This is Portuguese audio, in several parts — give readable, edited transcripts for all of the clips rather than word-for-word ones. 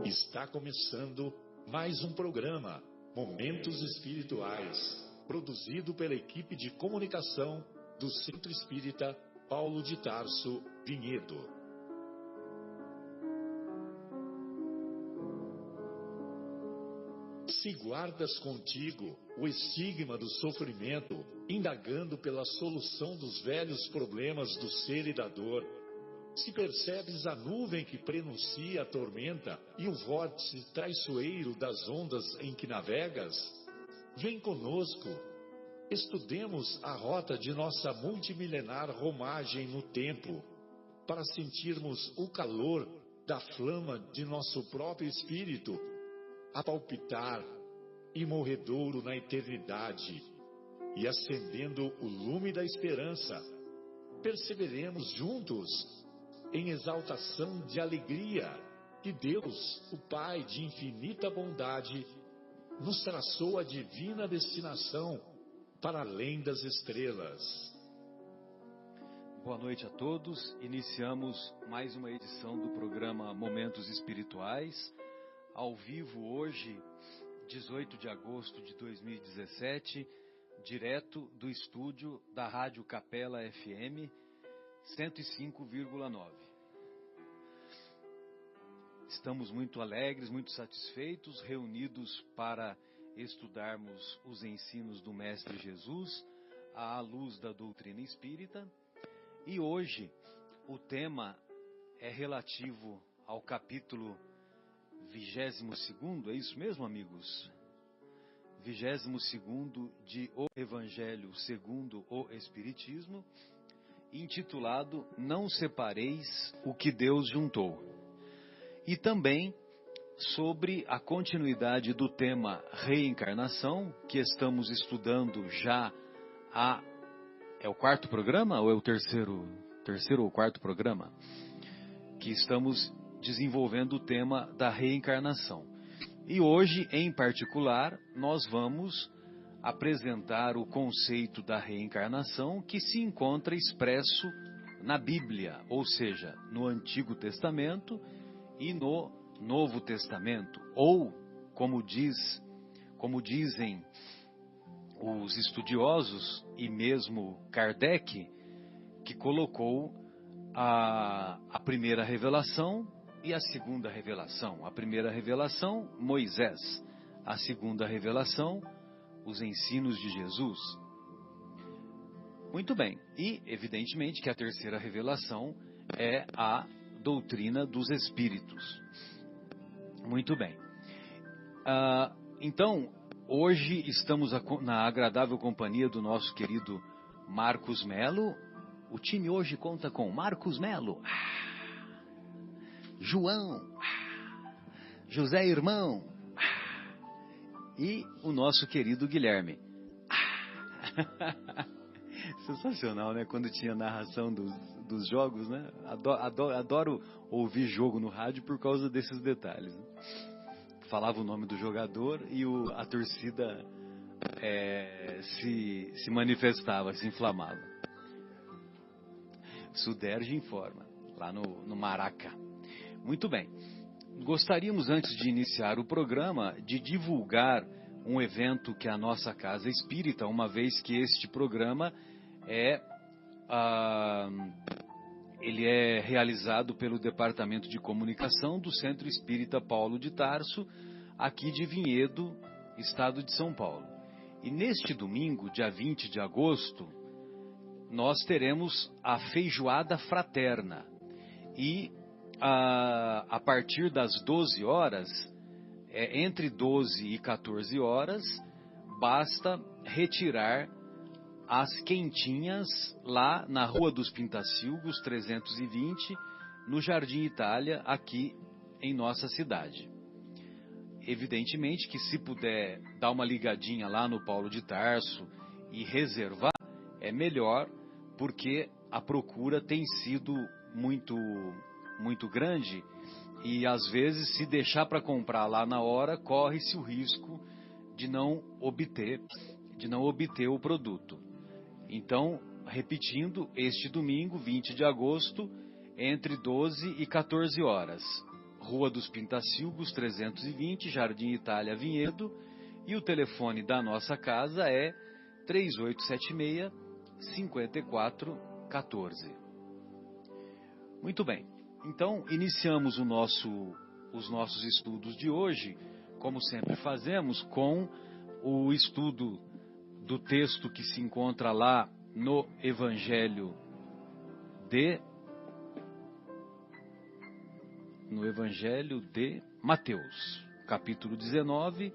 Está começando mais um programa, Momentos Espirituais, produzido pela equipe de comunicação do Centro Espírita Paulo de Tarso, Vinhedo. Se guardas contigo o estigma do sofrimento, indagando pela solução dos velhos problemas do ser e da dor, se percebes a nuvem que prenuncia a tormenta e o vórtice traiçoeiro das ondas em que navegas, vem conosco, estudemos a rota de nossa multimilenar romagem no tempo, para sentirmos o calor da flama de nosso próprio espírito, a palpitar, imorredouro na eternidade, e acendendo o lume da esperança, perceberemos juntos, em exaltação de alegria, que Deus, o Pai de infinita bondade, nos traçou a divina destinação para além das estrelas. Boa noite a todos. Iniciamos mais uma edição do programa Momentos Espirituais, ao vivo hoje, 18 de agosto de 2017, direto do estúdio da Rádio Capela FM 105,9. Estamos muito alegres, muito satisfeitos, reunidos para estudarmos os ensinos do Mestre Jesus à luz da doutrina espírita. E hoje o tema é relativo ao capítulo 22º, é isso mesmo, amigos? 22º de O Evangelho segundo o Espiritismo, intitulado Não Separeis o que Deus juntou. E também sobre a continuidade do tema reencarnação, que estamos estudando já é o quarto programa ou é o terceiro ou quarto programa? Que estamos desenvolvendo o tema da reencarnação. E hoje, em particular, nós vamos apresentar o conceito da reencarnação que se encontra expresso na Bíblia, ou seja, no Antigo Testamento e no Novo Testamento, ou, como dizem os estudiosos e mesmo Kardec, que colocou a primeira revelação e a segunda revelação. A primeira revelação, Moisés. A segunda revelação, os ensinos de Jesus. Muito bem. E, evidentemente, que a terceira revelação é a doutrina dos Espíritos. Muito bem. Então, hoje estamos na agradável companhia do nosso querido Marcos Melo. O time hoje conta com Marcos Melo, João, José Irmão e o nosso querido Guilherme. Sensacional, né? Quando tinha narração dos jogos, né? Adoro ouvir jogo no rádio por causa desses detalhes, né? Falava o nome do jogador e a torcida se manifestava, se inflamava. Suderge informa, lá no Maraca. Muito bem. Gostaríamos, antes de iniciar o programa, de divulgar um evento que a nossa Casa Espírita, uma vez que este programa ele é realizado pelo Departamento de Comunicação do Centro Espírita Paulo de Tarso, aqui de Vinhedo, estado de São Paulo. E neste domingo, dia 20 de agosto, nós teremos a feijoada fraterna. E a partir das 12 horas, entre 12 e 14 horas, basta retirar as quentinhas lá na Rua dos Pintacilgos, 320, no Jardim Itália, aqui em nossa cidade. Evidentemente que se puder dar uma ligadinha lá no Paulo de Tarso e reservar, é melhor, porque a procura tem sido muito grande e às vezes, se deixar para comprar lá na hora, corre-se o risco de não obter o produto. Então, repetindo, este domingo, 20 de agosto, entre 12 e 14 horas. Rua dos Pintacilgos, 320, Jardim Itália, Vinhedo. E o telefone da nossa casa é 3876-5414. Muito bem. Então, iniciamos os nossos estudos de hoje, como sempre fazemos, com o estudo do texto que se encontra lá no Evangelho de Mateus, capítulo 19,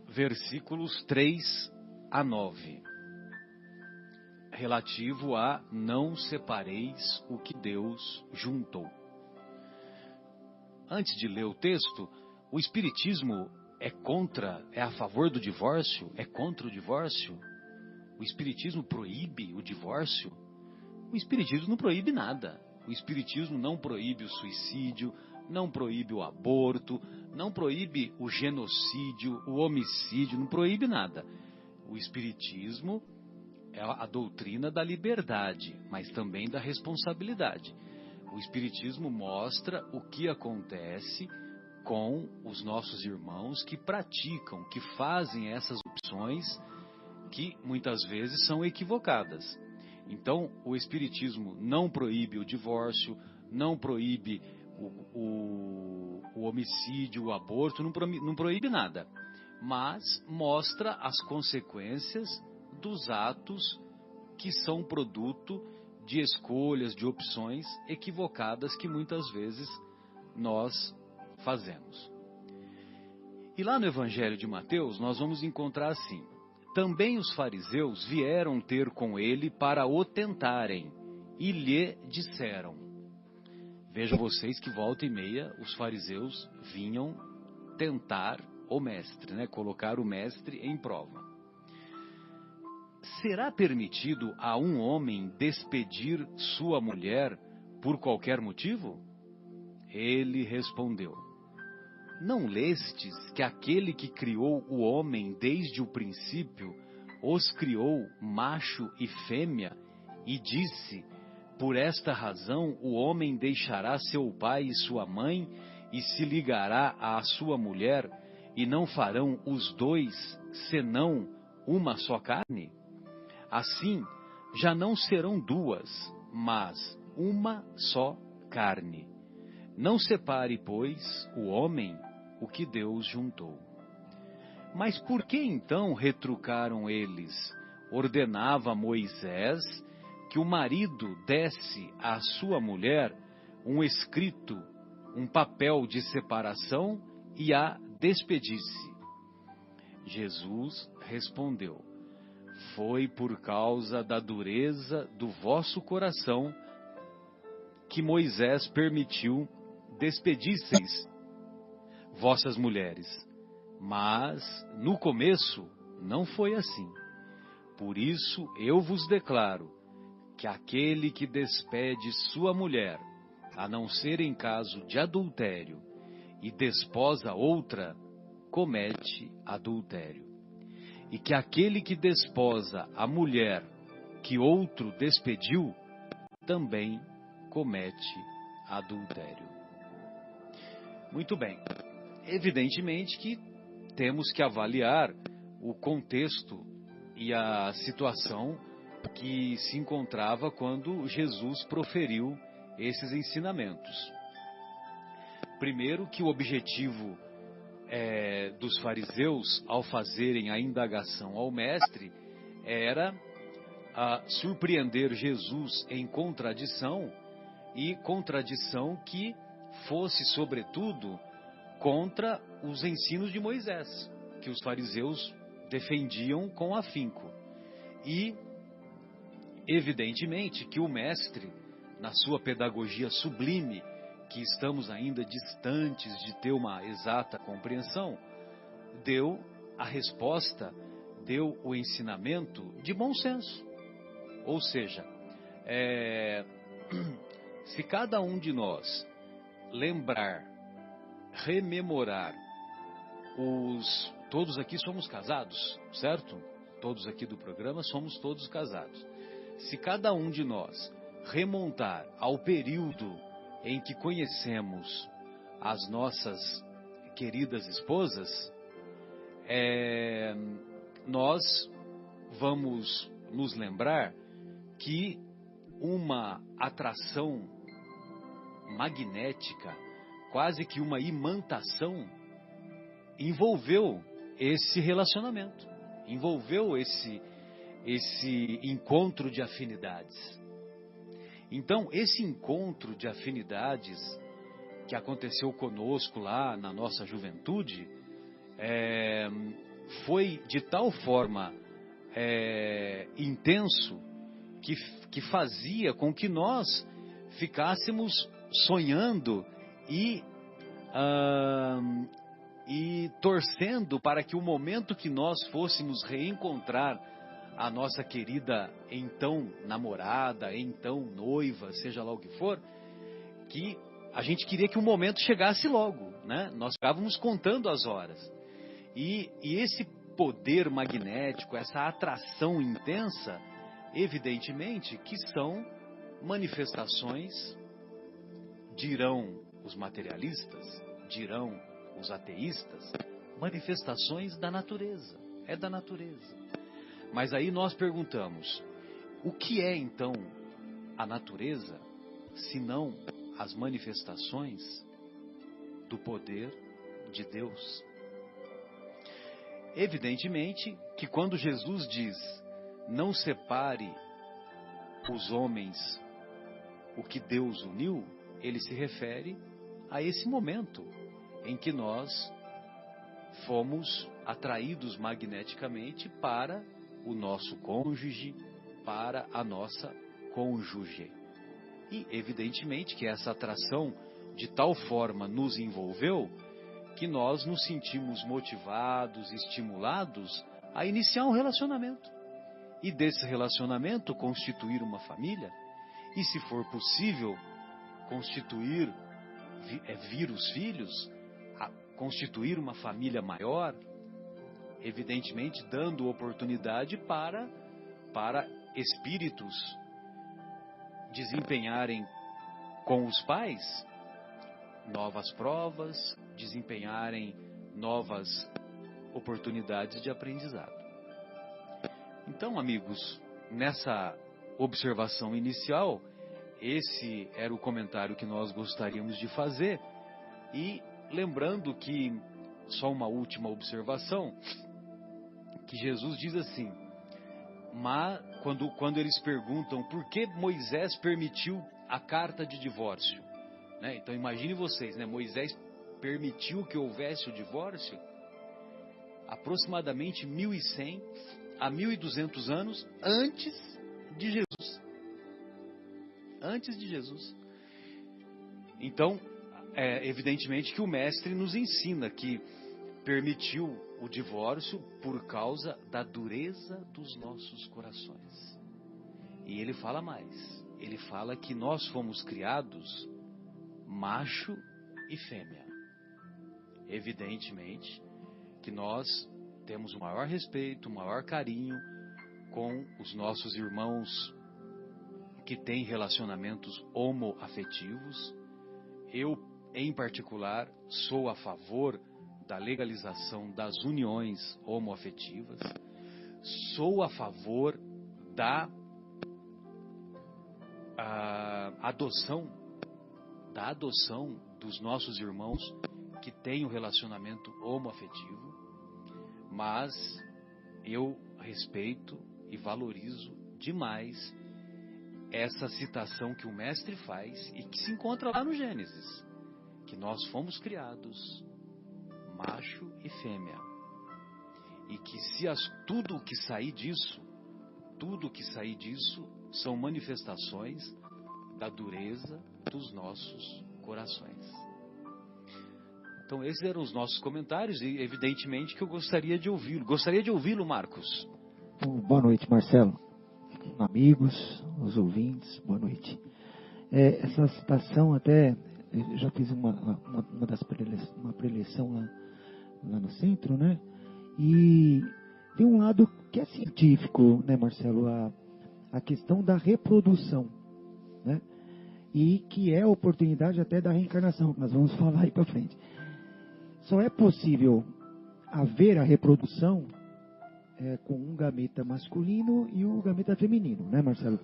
versículos 3 a 9, relativo a não separeis o que Deus juntou. Antes de ler o texto, o Espiritismo é a favor do divórcio? É contra o divórcio? O Espiritismo proíbe o divórcio? O Espiritismo não proíbe nada. O Espiritismo não proíbe o suicídio, não proíbe o aborto, não proíbe o genocídio, o homicídio, não proíbe nada. O Espiritismo é a doutrina da liberdade, mas também da responsabilidade. O Espiritismo mostra o que acontece com os nossos irmãos que praticam, que fazem essas opções que muitas vezes são equivocadas. Então, o Espiritismo não proíbe o divórcio, não proíbe o homicídio, o aborto, não proíbe nada. Mas mostra as consequências dos atos que são produto de escolhas, de opções equivocadas que muitas vezes nós fazemos. E lá no Evangelho de Mateus nós vamos encontrar assim: também os fariseus vieram ter com ele para o tentarem e lhe disseram. Vejam vocês que volta e meia os fariseus vinham tentar o mestre, né? Colocar o mestre em prova. Será permitido a um homem despedir sua mulher por qualquer motivo? Ele respondeu: não lestes que aquele que criou o homem desde o princípio os criou macho e fêmea e disse: por esta razão o homem deixará seu pai e sua mãe e se ligará à sua mulher, e não farão os dois senão uma só carne? Assim, já não serão duas, mas uma só carne. Não separe, pois, o homem o que Deus juntou. Mas por que então retrucaram eles? Ordenava Moisés que o marido desse à sua mulher um escrito, um papel de separação e a despedisse. Jesus respondeu: foi por causa da dureza do vosso coração que Moisés permitiu despedisseis vossas mulheres. Mas, no começo, não foi assim. Por isso eu vos declaro que aquele que despede sua mulher, a não ser em caso de adultério, e desposa outra, comete adultério. E que aquele que desposa a mulher que outro despediu, também comete adultério. Muito bem. Evidentemente que temos que avaliar o contexto e a situação que se encontrava quando Jesus proferiu esses ensinamentos. Primeiro, que o objetivo dos fariseus, ao fazerem a indagação ao mestre, era surpreender Jesus em contradição, e contradição que fosse, sobretudo, contra os ensinos de Moisés, que os fariseus defendiam com afinco. E, evidentemente, que o mestre, na sua pedagogia sublime, que estamos ainda distantes de ter uma exata compreensão, deu a resposta, deu o ensinamento de bom senso. Ou seja, se cada um de nós lembrar, rememorar, todos aqui somos casados, certo? Todos aqui do programa somos todos casados. Se cada um de nós remontar ao período em que conhecemos as nossas queridas esposas, nós vamos nos lembrar que uma atração magnética, quase que uma imantação, envolveu esse relacionamento, envolveu esse encontro de afinidades. Então, esse encontro de afinidades que aconteceu conosco lá na nossa juventude, foi de tal forma intenso que fazia com que nós ficássemos sonhando e torcendo para que o momento que nós fôssemos reencontrar a nossa querida então namorada, então noiva, seja lá o que for, que a gente queria que o momento chegasse logo, né? Nós ficávamos contando as horas. E esse poder magnético, essa atração intensa, evidentemente que são manifestações, dirão os materialistas, dirão os ateístas, manifestações da natureza, é da natureza. Mas aí nós perguntamos, o que é então a natureza, se não as manifestações do poder de Deus? Evidentemente que quando Jesus diz, não separe os homens o que Deus uniu, ele se refere a esse momento em que nós fomos atraídos magneticamente para o nosso cônjuge, para a nossa cônjuge. E evidentemente que essa atração de tal forma nos envolveu que nós nos sentimos motivados, estimulados a iniciar um relacionamento. E desse relacionamento constituir uma família, e se for possível constituir, vir os filhos, constituir uma família maior, evidentemente dando oportunidade para espíritos desempenharem com os pais novas provas, desempenharem novas oportunidades de aprendizado. Então, amigos, nessa observação inicial, esse era o comentário que nós gostaríamos de fazer. E lembrando que, só uma última observação, que Jesus diz assim, mas quando eles perguntam por que Moisés permitiu a carta de divórcio, né? Então imagine vocês, né? Moisés permitiu que houvesse o divórcio aproximadamente 1100 a 1200 anos antes de Jesus. Antes de Jesus. Então, evidentemente que o mestre nos ensina que permitiu o divórcio por causa da dureza dos nossos corações. E ele fala mais. Ele fala que nós fomos criados macho e fêmea. Evidentemente que nós temos o maior respeito, o maior carinho com os nossos irmãos que têm relacionamentos homoafetivos. Eu, em particular, sou a favor da legalização das uniões homoafetivas. Sou a favor da adoção dos nossos irmãos que têm um relacionamento homoafetivo, mas eu respeito e valorizo demais essa citação que o mestre faz e que se encontra lá no Gênesis, que nós fomos criados macho e fêmea, e que tudo o que sair disso são manifestações da dureza dos nossos corações. Então esses eram os nossos comentários e evidentemente que eu gostaria de ouvi-lo. Gostaria de ouvi-lo, Marcos. Boa noite, Marcelo. Amigos, os ouvintes, boa noite. Essa citação até, eu já fiz uma preleção lá no centro, né? E tem um lado que é científico, né, Marcelo? A questão da reprodução, né? e que é a oportunidade até da reencarnação, que nós vamos falar aí para frente. Só é possível haver a reprodução com um gameta masculino e o gameta feminino, né, Marcelo?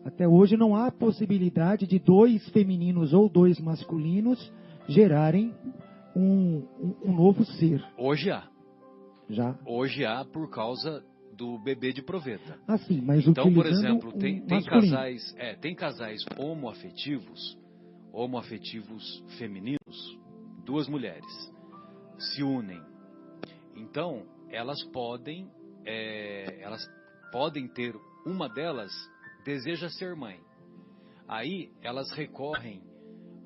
Até hoje não há possibilidade de 2 femininos ou 2 masculinos gerarem um novo ser. Hoje há. Já. Hoje há por causa do bebê de proveta. Ah, sim, mas então, por exemplo, tem casais homoafetivos femininos, 2 mulheres se unem. Então, elas podem ter, uma delas deseja ser mãe. Aí elas recorrem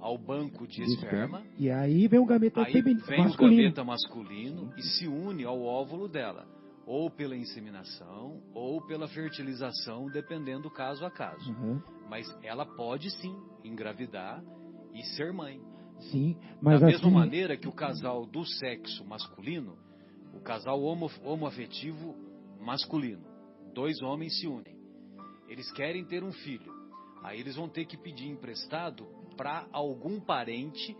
ao banco de esperma. E aí vem o gameta masculino. O gameta masculino e se une ao óvulo dela. Ou pela inseminação, ou pela fertilização, dependendo caso a caso. Uhum. Mas ela pode sim engravidar e ser mãe. Sim, mas da mesma maneira que o casal do sexo masculino, o casal homoafetivo masculino, 2 homens se unem. Eles querem ter um filho. Aí eles vão ter que pedir emprestado para algum parente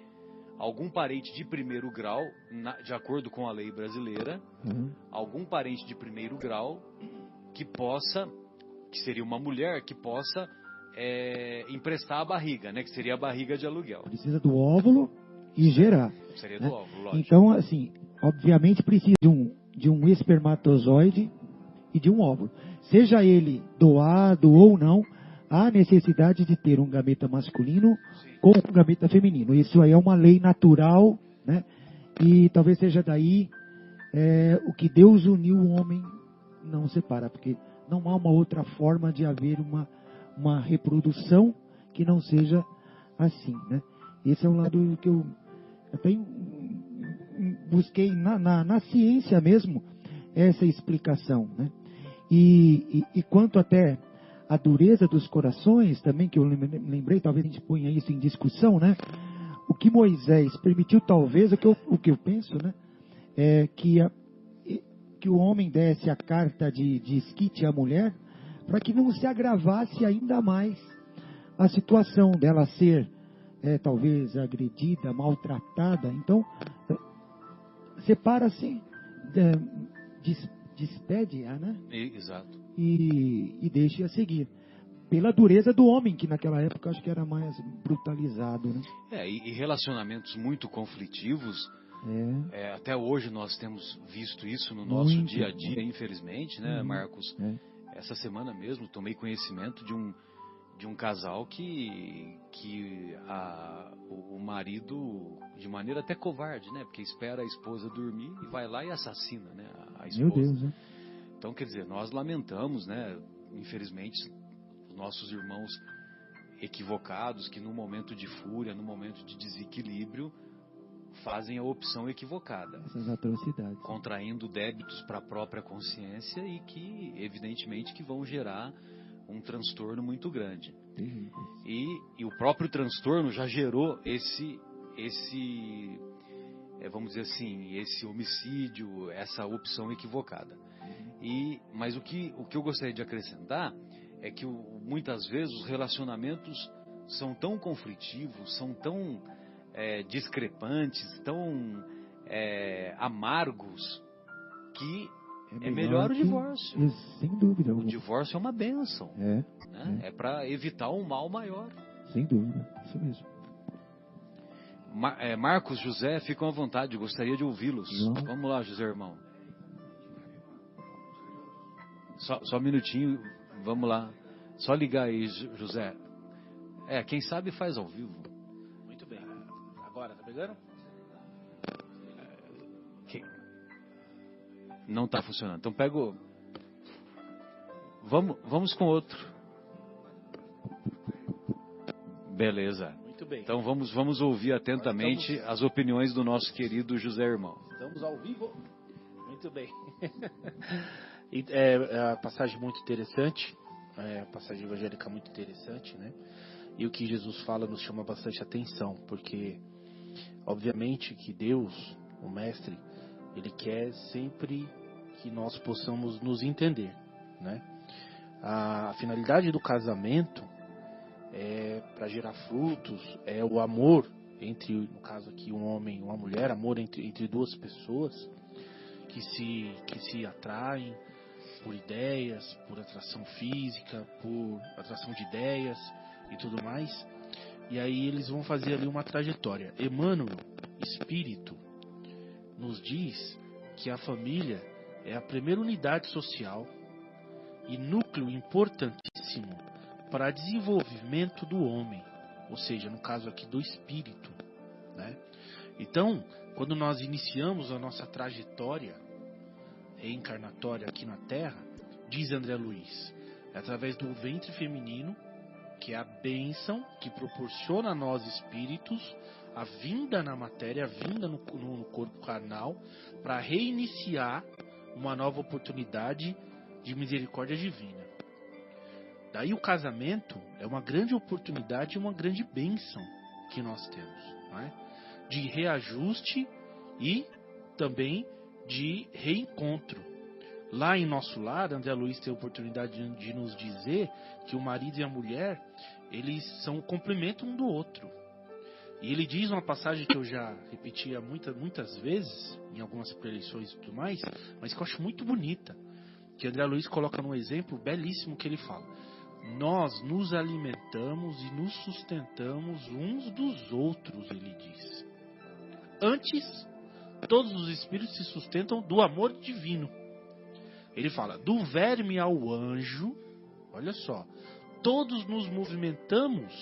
de primeiro grau, de acordo com a lei brasileira, algum parente de primeiro grau que seria uma mulher, que possa emprestar a barriga, né? Que seria a barriga de aluguel. Precisa do óvulo e gerar. Seria do óvulo, lógico. Então, assim, obviamente precisa de um espermatozoide e de um óvulo. Seja ele doado ou não, há necessidade de ter um gameta masculino com um gameta feminino. Isso aí é uma lei natural, né? E talvez seja daí o que Deus uniu o homem não separa, porque não há uma outra forma de haver uma reprodução que não seja assim, né? Esse é um lado que eu até busquei na ciência mesmo, essa explicação, né? E quanto até a dureza dos corações também, que eu lembrei, talvez a gente ponha isso em discussão, né? O que Moisés permitiu, talvez, o que eu penso, né? É que o homem desse a carta de esquite à mulher, para que não se agravasse ainda mais a situação dela ser, talvez, agredida, maltratada. Então, separa-se, despede-a, né? Exato. E deixe-a seguir. Pela dureza do homem, que naquela época acho que era mais brutalizado, né? E relacionamentos muito conflitivos. Até hoje nós temos visto isso no nosso dia a dia, infelizmente, né, Marcos? Essa semana mesmo tomei conhecimento de um casal que o marido, de maneira até covarde, né? Porque espera a esposa dormir e vai lá e assassina, né, a esposa. Meu Deus, né? Então, quer dizer, nós lamentamos, né, infelizmente, os nossos irmãos equivocados que no momento de fúria, no momento de desequilíbrio, fazem a opção equivocada. Essas atrocidades. Contraindo débitos para a própria consciência e que, evidentemente, que vão gerar um transtorno muito grande. E o próprio transtorno já gerou vamos dizer assim, esse homicídio, essa opção equivocada. Mas o que eu gostaria de acrescentar é que muitas vezes os relacionamentos são tão conflitivos, são tão discrepantes, tão amargos, que é melhor o divórcio. Sem dúvida. O divórcio é uma bênção. É para evitar um mal maior. Sem dúvida, isso mesmo. Marcos, José, ficam à vontade, gostaria de ouvi-los. Vamos lá, José, irmão. Só um minutinho, vamos lá. Só ligar aí, José. Quem sabe faz ao vivo. Muito bem. Agora, tá pegando? Não está funcionando. Então pega o... Vamos com outro. Beleza. Muito bem. Então vamos ouvir atentamente as opiniões do nosso querido José Irmão. Estamos ao vivo? Muito bem. A passagem muito interessante, a passagem evangélica muito interessante, né? E o que Jesus fala nos chama bastante atenção, porque obviamente que Deus, o Mestre, Ele quer sempre que nós possamos nos entender, né? A finalidade do casamento para gerar frutos, é o amor entre, no caso aqui, um homem e uma mulher, amor entre duas pessoas que se atraem por ideias, por atração física, por atração de ideias e tudo mais. E aí eles vão fazer ali uma trajetória. Emmanuel, Espírito, nos diz que a família é a primeira unidade social e núcleo importantíssimo para desenvolvimento do homem, ou seja, no caso aqui do espírito, né? Então, quando nós iniciamos a nossa trajetória reencarnatória aqui na Terra, diz André Luiz, é através do ventre feminino, que é a bênção que proporciona a nós espíritos a vinda na matéria, a vinda no corpo carnal, para reiniciar uma nova oportunidade de misericórdia divina. Daí o casamento é uma grande oportunidade e uma grande bênção que nós temos, não é? De reajuste e também de reencontro. Lá em Nosso Lar, André Luiz tem a oportunidade de nos dizer que o marido e a mulher, eles são o complemento um do outro. E ele diz uma passagem que eu já repetia muitas vezes, em algumas preleções e tudo mais, mas que eu acho muito bonita, que André Luiz coloca num exemplo belíssimo que ele fala: nós nos alimentamos e nos sustentamos uns dos outros, ele diz. Antes, todos os espíritos se sustentam do amor divino. Ele fala, do verme ao anjo, olha só, todos nos movimentamos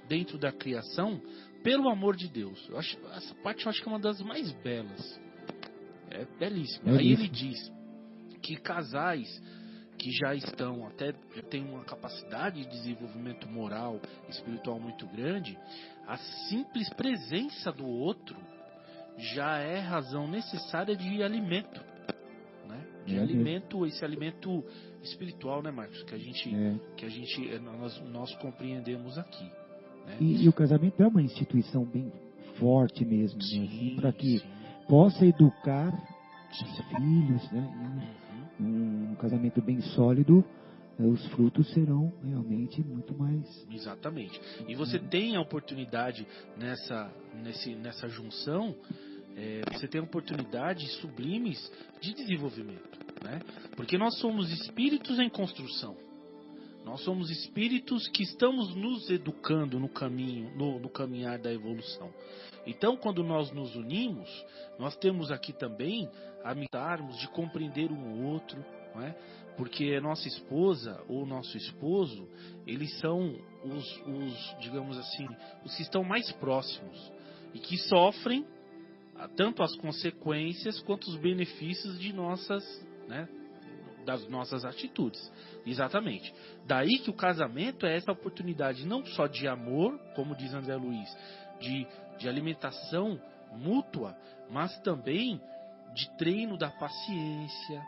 dentro da criação pelo amor de Deus. Essa parte eu acho que é uma das mais belas. É belíssima. Aí ele diz que casais que já têm uma capacidade de desenvolvimento moral, espiritual muito grande, a simples presença do outro já é razão necessária de alimento, né? De alimento, esse alimento espiritual, né, Marcos? Nós compreendemos aqui. Né? E o casamento é uma instituição bem forte mesmo, né? Assim, para que possa educar os filhos, né? Um casamento bem sólido, os frutos serão realmente muito mais... Exatamente. E você tem a oportunidade nessa junção, você tem oportunidades sublimes de desenvolvimento, né? Porque nós somos espíritos em construção. Nós somos espíritos que estamos nos educando no caminho, no caminhar da evolução. Então, quando nós nos unimos, nós temos aqui também a mitarmos de compreender um outro, não é? Porque a nossa esposa ou nosso esposo, eles são digamos assim, os que estão mais próximos e que sofrem tanto as consequências quanto os benefícios de das nossas atitudes. Exatamente. Daí que o casamento é essa oportunidade não só de amor, como diz André Luiz, de alimentação mútua, mas também de treino da paciência,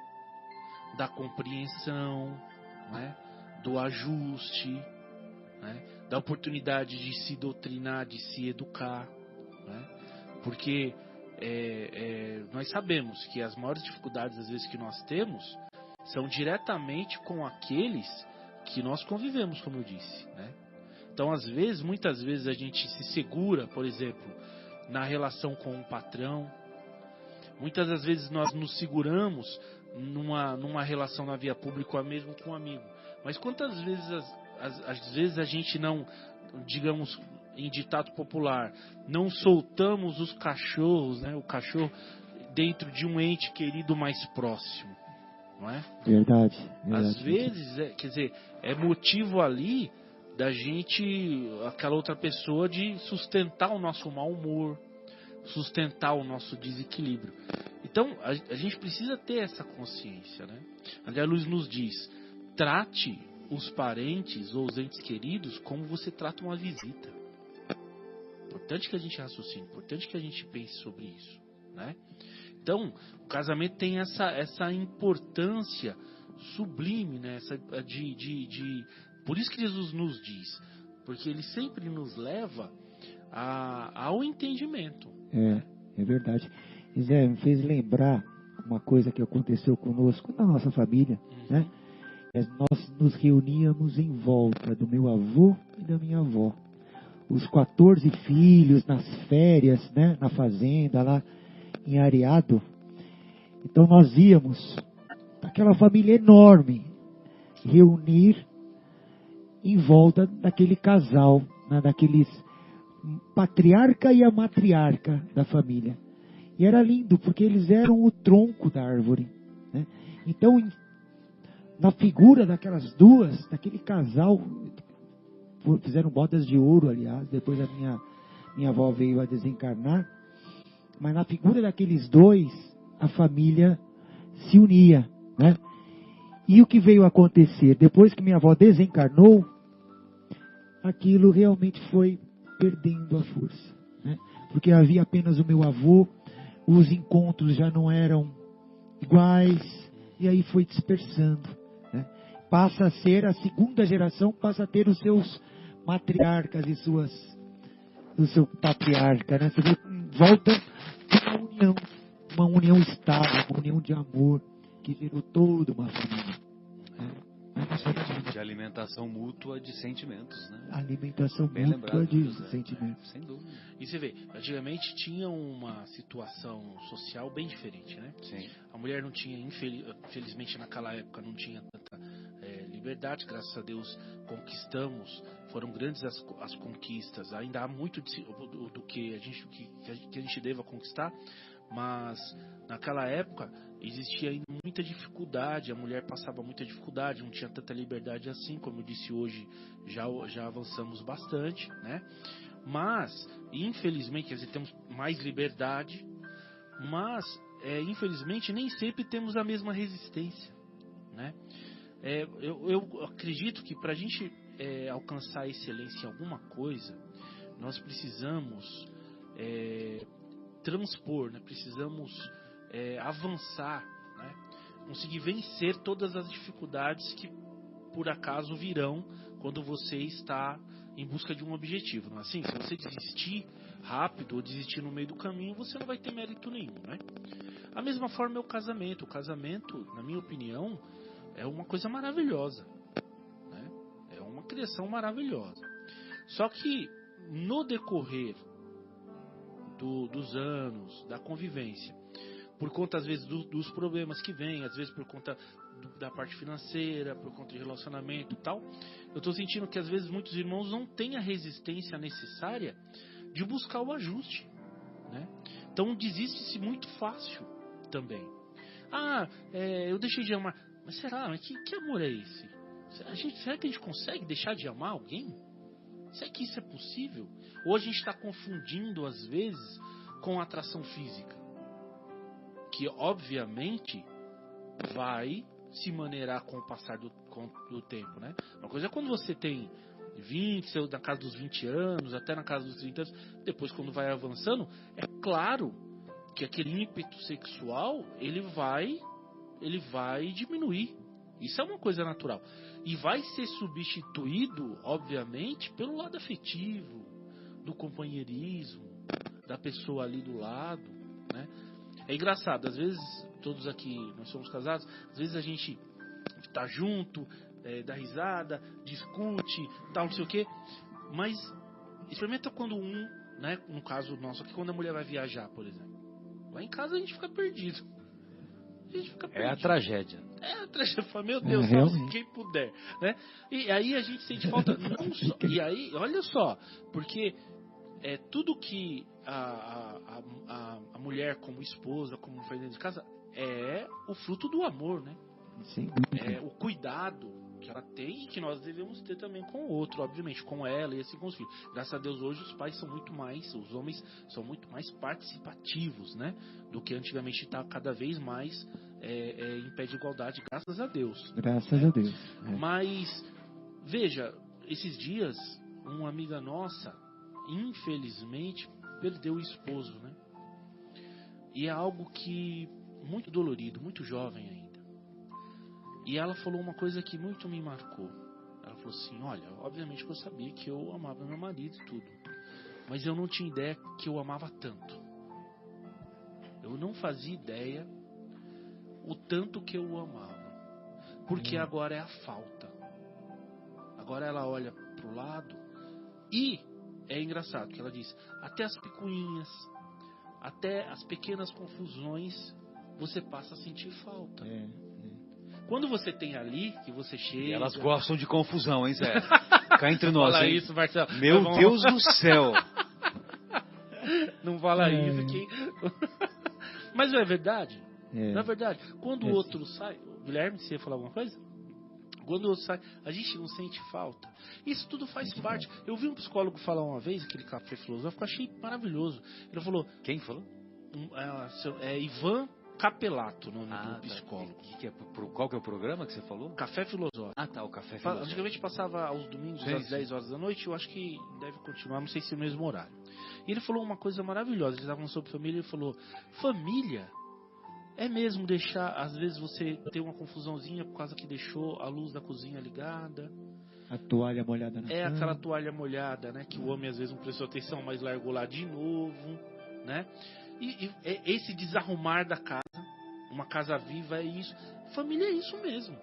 da compreensão, né, do ajuste, né, da oportunidade de se doutrinar, de se educar, né, porque nós sabemos que as maiores dificuldades às vezes que nós temos são diretamente com aqueles que nós convivemos, como eu disse, né? Então, muitas vezes a gente se segura, por exemplo, na relação com um patrão. Muitas das vezes nós nos seguramos numa relação na via pública, ou mesmo com um amigo. Mas quantas vezes, às vezes a gente não, digamos, em ditado popular, não soltamos os cachorros, né? O cachorro dentro de um ente querido mais próximo. Não é? Verdade. Às vezes, quer dizer, é motivo ali da gente, aquela outra pessoa, de sustentar o nosso mau humor, sustentar o nosso desequilíbrio. Então, a gente precisa ter essa consciência, né? André Luiz nos diz, trate os parentes ou os entes queridos como você trata uma visita. Importante que a gente raciocine, importante que a gente pense sobre isso, né? Então, o casamento tem essa importância sublime, né? Por isso que Jesus nos diz, porque ele sempre nos leva ao entendimento. É verdade. Zé, me fez lembrar uma coisa que aconteceu conosco, na nossa família, né? Nós nos reuníamos em volta do meu avô e da minha avó. Os 14 filhos nas férias, né, na fazenda, lá em Areado. Então nós íamos, aquela família enorme, reunir em volta daquele casal, né, daqueles patriarca e a matriarca da família. E era lindo, porque eles eram o tronco da árvore, né? Então, na figura daquelas duas, daquele casal, fizeram bodas de ouro, aliás, depois a minha avó veio a desencarnar, mas na figura daqueles dois, a família se unia, né? E o que veio acontecer? Depois que minha avó desencarnou, aquilo realmente foi perdendo a força, né? Porque havia apenas o meu avô, os encontros já não eram iguais, e aí foi dispersando, né? Passa a ser, a segunda geração passa a ter os seus matriarcas e o seu patriarca, né? Você vê, volta uma união estável, uma união de amor, que gerou toda uma família, né? De alimentação mútua de sentimentos, né? Alimentação Bem mútua lembrado, de José. sentimentos. Sem dúvida. E você vê, antigamente tinha uma situação social bem diferente, né? Sim. A mulher não tinha, infelizmente naquela época, não tinha tanta liberdade. Graças a Deus conquistamos, foram grandes as conquistas. Ainda há muito do que a gente deva conquistar, mas naquela época existia ainda muita dificuldade, a mulher passava muita dificuldade, não tinha tanta liberdade assim, como eu disse hoje, já avançamos bastante, né? Mas, infelizmente, quer dizer, temos mais liberdade, mas, infelizmente, nem sempre temos a mesma resistência, né? Eu acredito que para a gente alcançar a excelência em alguma coisa, nós precisamos transpor, né? Precisamos avançar, né? Conseguir vencer todas as dificuldades que por acaso virão quando você está em busca de um objetivo, não é assim? Se você desistir rápido ou desistir no meio do caminho, você não vai ter mérito nenhum, né? A mesma forma é o casamento. O casamento, na minha opinião, é uma coisa maravilhosa, né? É uma criação maravilhosa. Só que no decorrer dos anos, da convivência, por conta às vezes dos problemas que vêm, às vezes por conta da parte financeira, por conta de relacionamento e tal, eu estou sentindo que às vezes muitos irmãos não têm a resistência necessária de buscar o ajuste, né? Então desiste-se muito fácil também. Eu deixei de amar, mas será? Mas que amor é esse? Será que a gente consegue deixar de amar alguém? Será que isso é possível? Ou a gente está confundindo às vezes com atração física, que obviamente vai se maneirar com o passar do tempo, né? Uma coisa é quando você tem 20, na casa dos 20 anos, até na casa dos 30 anos, depois quando vai avançando, é claro que aquele ímpeto sexual, ele vai diminuir. Isso é uma coisa natural. E vai ser substituído, obviamente, pelo lado afetivo, do companheirismo, da pessoa ali do lado, né? É engraçado, às vezes, todos aqui, nós somos casados, às vezes a gente tá junto, dá risada, discute, tal, não sei o quê, mas experimenta quando né, no caso nosso aqui, quando a mulher vai viajar, por exemplo. Lá em casa a gente fica perdido. É a tragédia. A tragédia. Meu Deus, realmente. quem puder, né? E aí a gente sente falta, não só, e aí, olha só, porque tudo que a mulher como esposa, como faz dentro de casa, é o fruto do amor, né? Sim. É o cuidado que ela tem e que nós devemos ter também com o outro, obviamente, com ela e assim com os filhos. Graças a Deus hoje os pais são muito mais, os homens são muito mais participativos, né? Do que antigamente está cada vez mais em pé de igualdade, graças a Deus. Graças a Deus. Mas, veja, esses dias, uma amiga nossa, infelizmente, perdeu o esposo, né? E é algo que muito dolorido, muito jovem ainda. E ela falou uma coisa que muito me marcou. Ela falou assim, olha, obviamente que eu sabia que eu amava meu marido e tudo, mas eu não tinha ideia que eu amava tanto. Eu não fazia ideia o tanto que eu o amava. Porque agora é a falta. Agora ela olha pro lado E é engraçado que ela diz, até as picuinhas, até as pequenas confusões, você passa a sentir falta. Quando você tem ali, que você chega... E elas gostam de confusão, hein, Zé? Cá entre nós, fala hein? isso, Marcelo. Meu Deus do céu! Não fala isso que... Mas não é verdade? Não é verdade? Quando o outro sai... Guilherme, você ia falar alguma coisa? Quando o outro sai, a gente não sente falta. Isso tudo faz parte. Eu vi um psicólogo falar uma vez, aquele café filosófico, eu achei maravilhoso. Ele falou... Quem falou? Ivan Capelato, o nome do psicólogo. Qual que é o programa que você falou? Café Filosófico. Ah, tá, o Café Filosófico. Antigamente passava aos domingos, às 10 horas da noite. Eu acho que deve continuar, não sei se é o mesmo horário. E ele falou uma coisa maravilhosa. Ele estava falando sobre família. Ele falou, família é mesmo deixar, às vezes você ter uma confusãozinha por causa que deixou a luz da cozinha ligada. A toalha molhada na cama. Aquela toalha molhada, né? Que o homem às vezes não prestou atenção, mas largou lá de novo, né? E esse desarrumar da casa, uma casa viva é isso. Família é isso mesmo.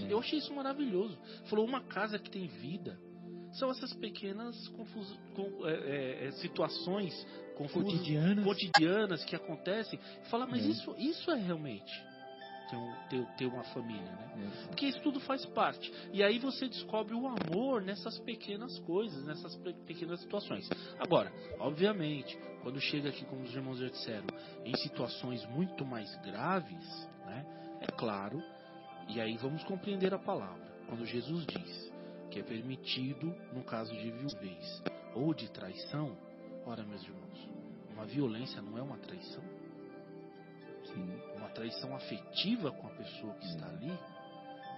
Eu achei isso maravilhoso. Falou, uma casa que tem vida são essas pequenas situações cotidianas que acontecem. Fala, mas isso é realmente ter uma família, né? Porque isso tudo faz parte. E aí você descobre o amor nessas pequenas coisas, nessas pequenas situações. Agora, obviamente, quando chega aqui, como os irmãos já disseram, em situações muito mais graves, né? É claro, e aí vamos compreender a palavra. Quando Jesus diz que é permitido, no caso de viuvez ou de traição, ora, meus irmãos, uma violência não é uma traição? Sim. Uma traição afetiva com a pessoa que está ali?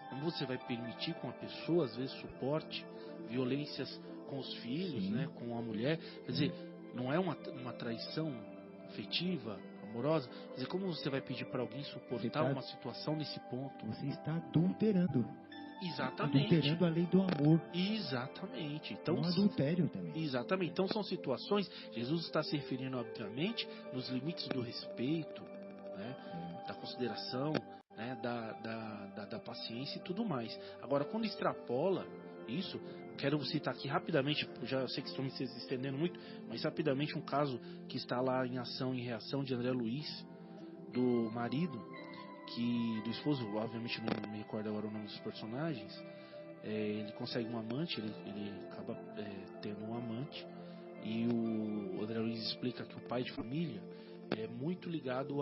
Como você vai permitir com a pessoa, às vezes, suporte violências com os filhos, né, com a mulher? Quer dizer, não é uma traição afetiva, amorosa? Quer dizer, como você vai pedir para alguém suportar uma situação nesse ponto? Você está adulterando. Exatamente. Adulterando a lei do amor. Exatamente. Então, um adultério também. Exatamente. Então são situações, Jesus está se referindo, obviamente, nos limites do respeito, né, da consideração, né, da paciência e tudo mais. Agora, quando extrapola isso, quero citar aqui rapidamente, já sei que estou me estendendo muito, mas rapidamente um caso que está lá em Ação e Reação de André Luiz, do marido, do esposo, obviamente não me recordo agora o nome dos personagens. Ele consegue um amante, ele acaba tendo um amante, e o André Luiz explica que o pai de família é muito ligado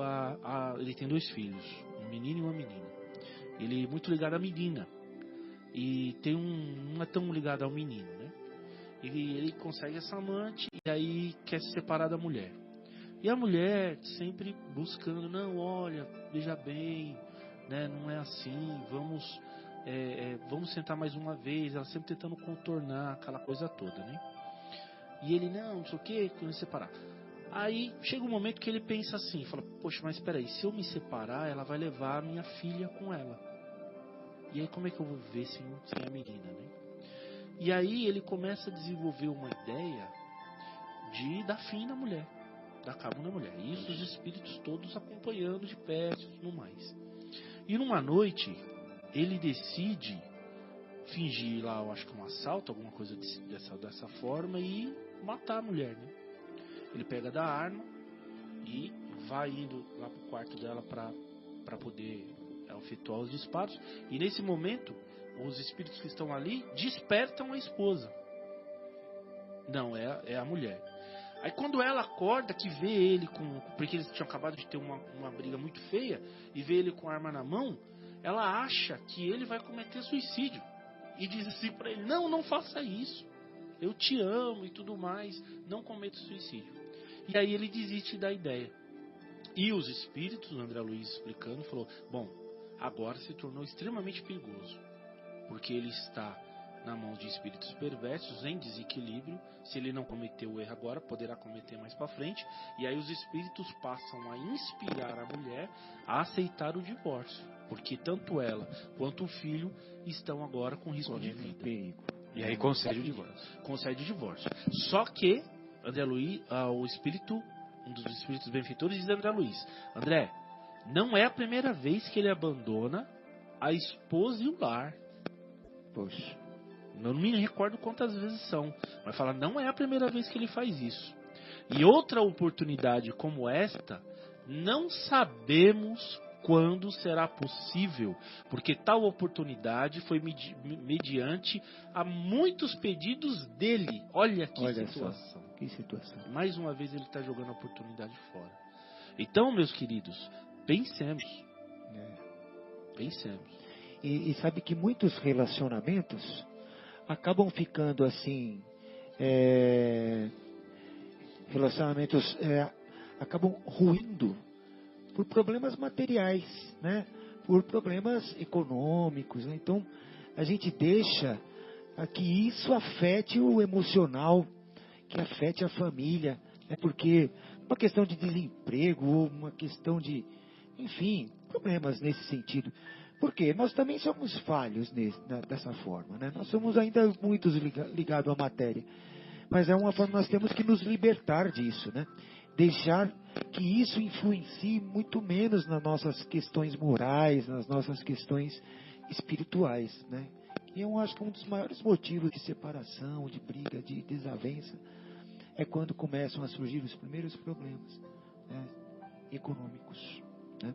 ele tem 2 filhos, um menino e uma menina. Ele é muito ligado à menina, e não é tão ligado ao menino, né? Ele consegue essa amante e aí quer se separar da mulher. E a mulher sempre buscando, não, olha, veja bem, né, não é assim, vamos sentar mais uma vez. Ela sempre tentando contornar aquela coisa toda, né? E ele, não sei o que, querendo separar. Aí chega um momento que ele pensa assim, fala, poxa, mas espera aí, se eu me separar, ela vai levar a minha filha com ela. E aí como é que eu vou viver sem a menina, né? E aí ele começa a desenvolver uma ideia de dar fim na mulher. Dar cabo na mulher. E isso os espíritos todos acompanhando de perto e tudo mais. E numa noite, ele decide fingir lá, eu acho que um assalto, alguma coisa dessa forma, e matar a mulher, né? Ele pega da arma e vai indo lá pro quarto dela para poder efetuar os disparos. E nesse momento, os espíritos que estão ali despertam a esposa. Não, é a mulher. Aí quando ela acorda, que vê ele porque eles tinham acabado de ter uma briga muito feia, e vê ele com a arma na mão, ela acha que ele vai cometer suicídio. E diz assim para ele, não faça isso. Eu te amo e tudo mais, não cometa suicídio. E aí ele desiste da ideia. E os espíritos, o André Luiz explicando, falou, bom, agora se tornou extremamente perigoso. Porque ele está na mão de espíritos perversos, em desequilíbrio. Se ele não cometeu o erro agora, poderá cometer mais para frente. E aí os espíritos passam a inspirar a mulher a aceitar o divórcio, porque tanto ela quanto o filho estão agora com risco de vida. E aí concede o divórcio. Concede o divórcio. Só que André Luiz, um dos espíritos benfeitores, diz a André Luiz, André, não é a primeira vez que ele abandona a esposa e o lar. Poxa. Eu não me recordo quantas vezes são, mas fala, não é a primeira vez que ele faz isso. E outra oportunidade como esta, não sabemos quando será possível, porque tal oportunidade foi mediante a muitos pedidos dele. Olha que situação. Só, que situação. Mais uma vez ele está jogando a oportunidade fora. Então, meus queridos, pensemos. Pensemos. E sabe que muitos relacionamentos acabam ficando assim, relacionamentos acabam ruindo por problemas materiais, né? Por problemas econômicos, né? Então a gente deixa que isso afete o emocional, que afete a família, né? Porque uma questão de desemprego ou uma questão de, enfim, problemas nesse sentido. Porque nós também somos falhos dessa forma, né? Nós somos ainda muitos ligados à matéria. Mas é uma forma que nós temos que nos libertar disso, né? Deixar que isso influencie muito menos nas nossas questões morais, nas nossas questões espirituais, né? E eu acho que um dos maiores motivos de separação, de briga, de desavença, é quando começam a surgir os primeiros problemas, né, econômicos, né?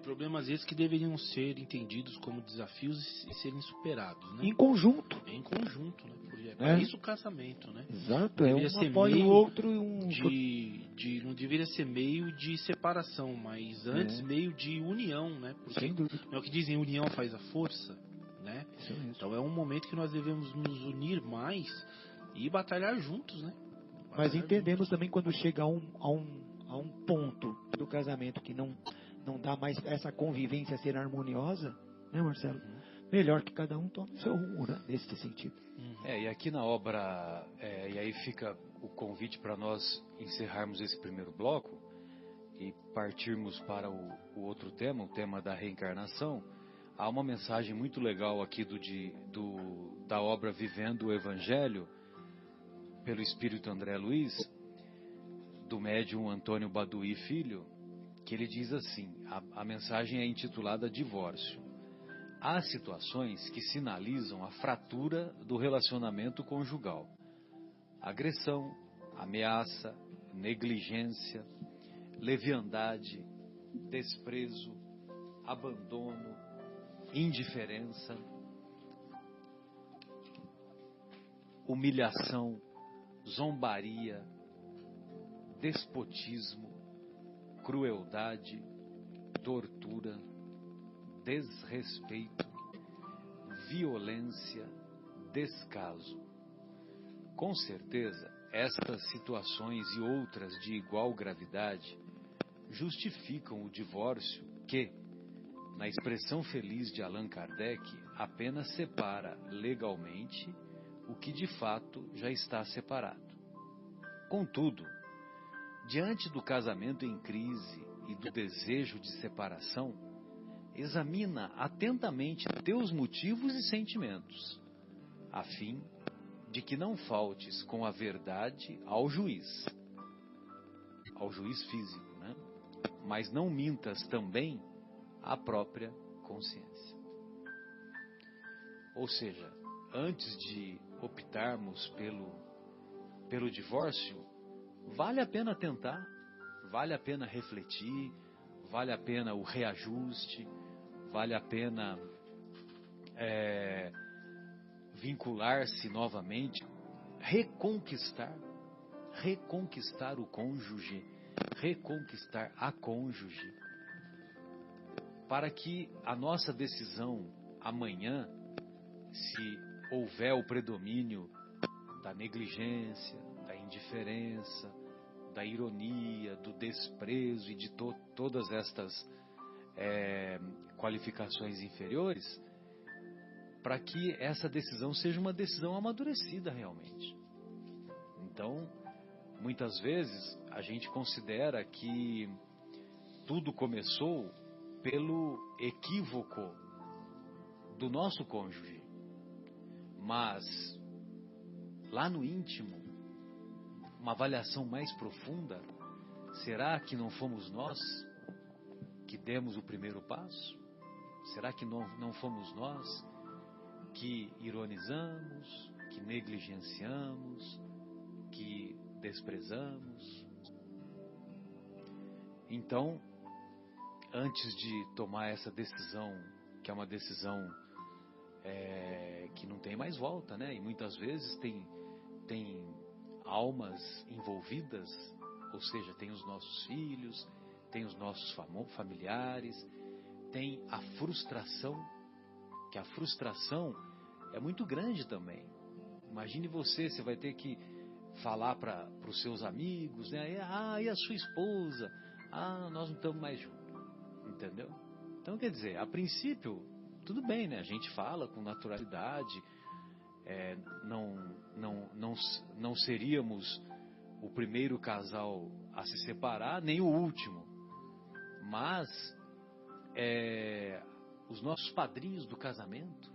Problemas esses que deveriam ser entendidos como desafios e serem superados, né? Em conjunto. Em conjunto, né? Porque é para isso o casamento, né? Exato, Deveria um ser apoia meio o outro não deveria ser meio de separação, mas antes meio de união, né? Porque sem dúvida. é o que dizem, união faz a força, né? Isso mesmo. Então é um momento que nós devemos nos unir mais e batalhar juntos, né? Mas entendemos também quando chega a um ponto do casamento que não dá mais essa convivência ser harmoniosa, né, Marcelo? Melhor que cada um tome o seu rumo, né, nesse sentido. E aqui na obra, e aí fica o convite para nós encerrarmos esse primeiro bloco e partirmos para o outro tema, o tema da reencarnação. Há uma mensagem muito legal aqui da obra Vivendo o Evangelho, pelo Espírito André Luiz, do médium Antônio Baduí Filho, que ele diz assim, a mensagem é intitulada Divórcio. Há situações que sinalizam a fratura do relacionamento conjugal. Agressão, ameaça, negligência, leviandade, desprezo, abandono, indiferença, humilhação, zombaria, despotismo, crueldade, tortura, desrespeito, violência, descaso. Com certeza, estas situações e outras de igual gravidade justificam o divórcio que, na expressão feliz de Allan Kardec, apenas separa legalmente o que de fato já está separado. Contudo, diante do casamento em crise e do desejo de separação, examina atentamente teus motivos e sentimentos, a fim de que não faltes com a verdade ao juiz físico, né? Mas não mintas também à própria consciência. Ou seja, antes de optarmos pelo divórcio, vale a pena tentar, vale a pena refletir, vale a pena o reajuste, vale a pena vincular-se novamente, reconquistar o cônjuge, reconquistar a cônjuge, para que a nossa decisão amanhã, se houver o predomínio da negligência, da indiferença, da ironia, do desprezo e de todas estas qualificações inferiores, para que essa decisão seja uma decisão amadurecida realmente. Então, muitas vezes a gente considera que tudo começou pelo equívoco do nosso cônjuge, mas lá no íntimo, uma avaliação mais profunda, será que não fomos nós que demos o primeiro passo? Será que não fomos nós que ironizamos, que negligenciamos, que desprezamos. Então, antes de tomar essa decisão, que é uma decisão que não tem mais volta, né? E muitas vezes tem almas envolvidas, ou seja, tem os nossos filhos, tem os nossos familiares, tem a frustração, que a frustração é muito grande também. Imagine você vai ter que falar para os seus amigos, né? E a sua esposa? Nós não estamos mais juntos. Entendeu? Então, quer dizer, a princípio, tudo bem, né? A gente fala com naturalidade, não seríamos o primeiro casal a se separar, nem o último. Mas, os nossos padrinhos do casamento,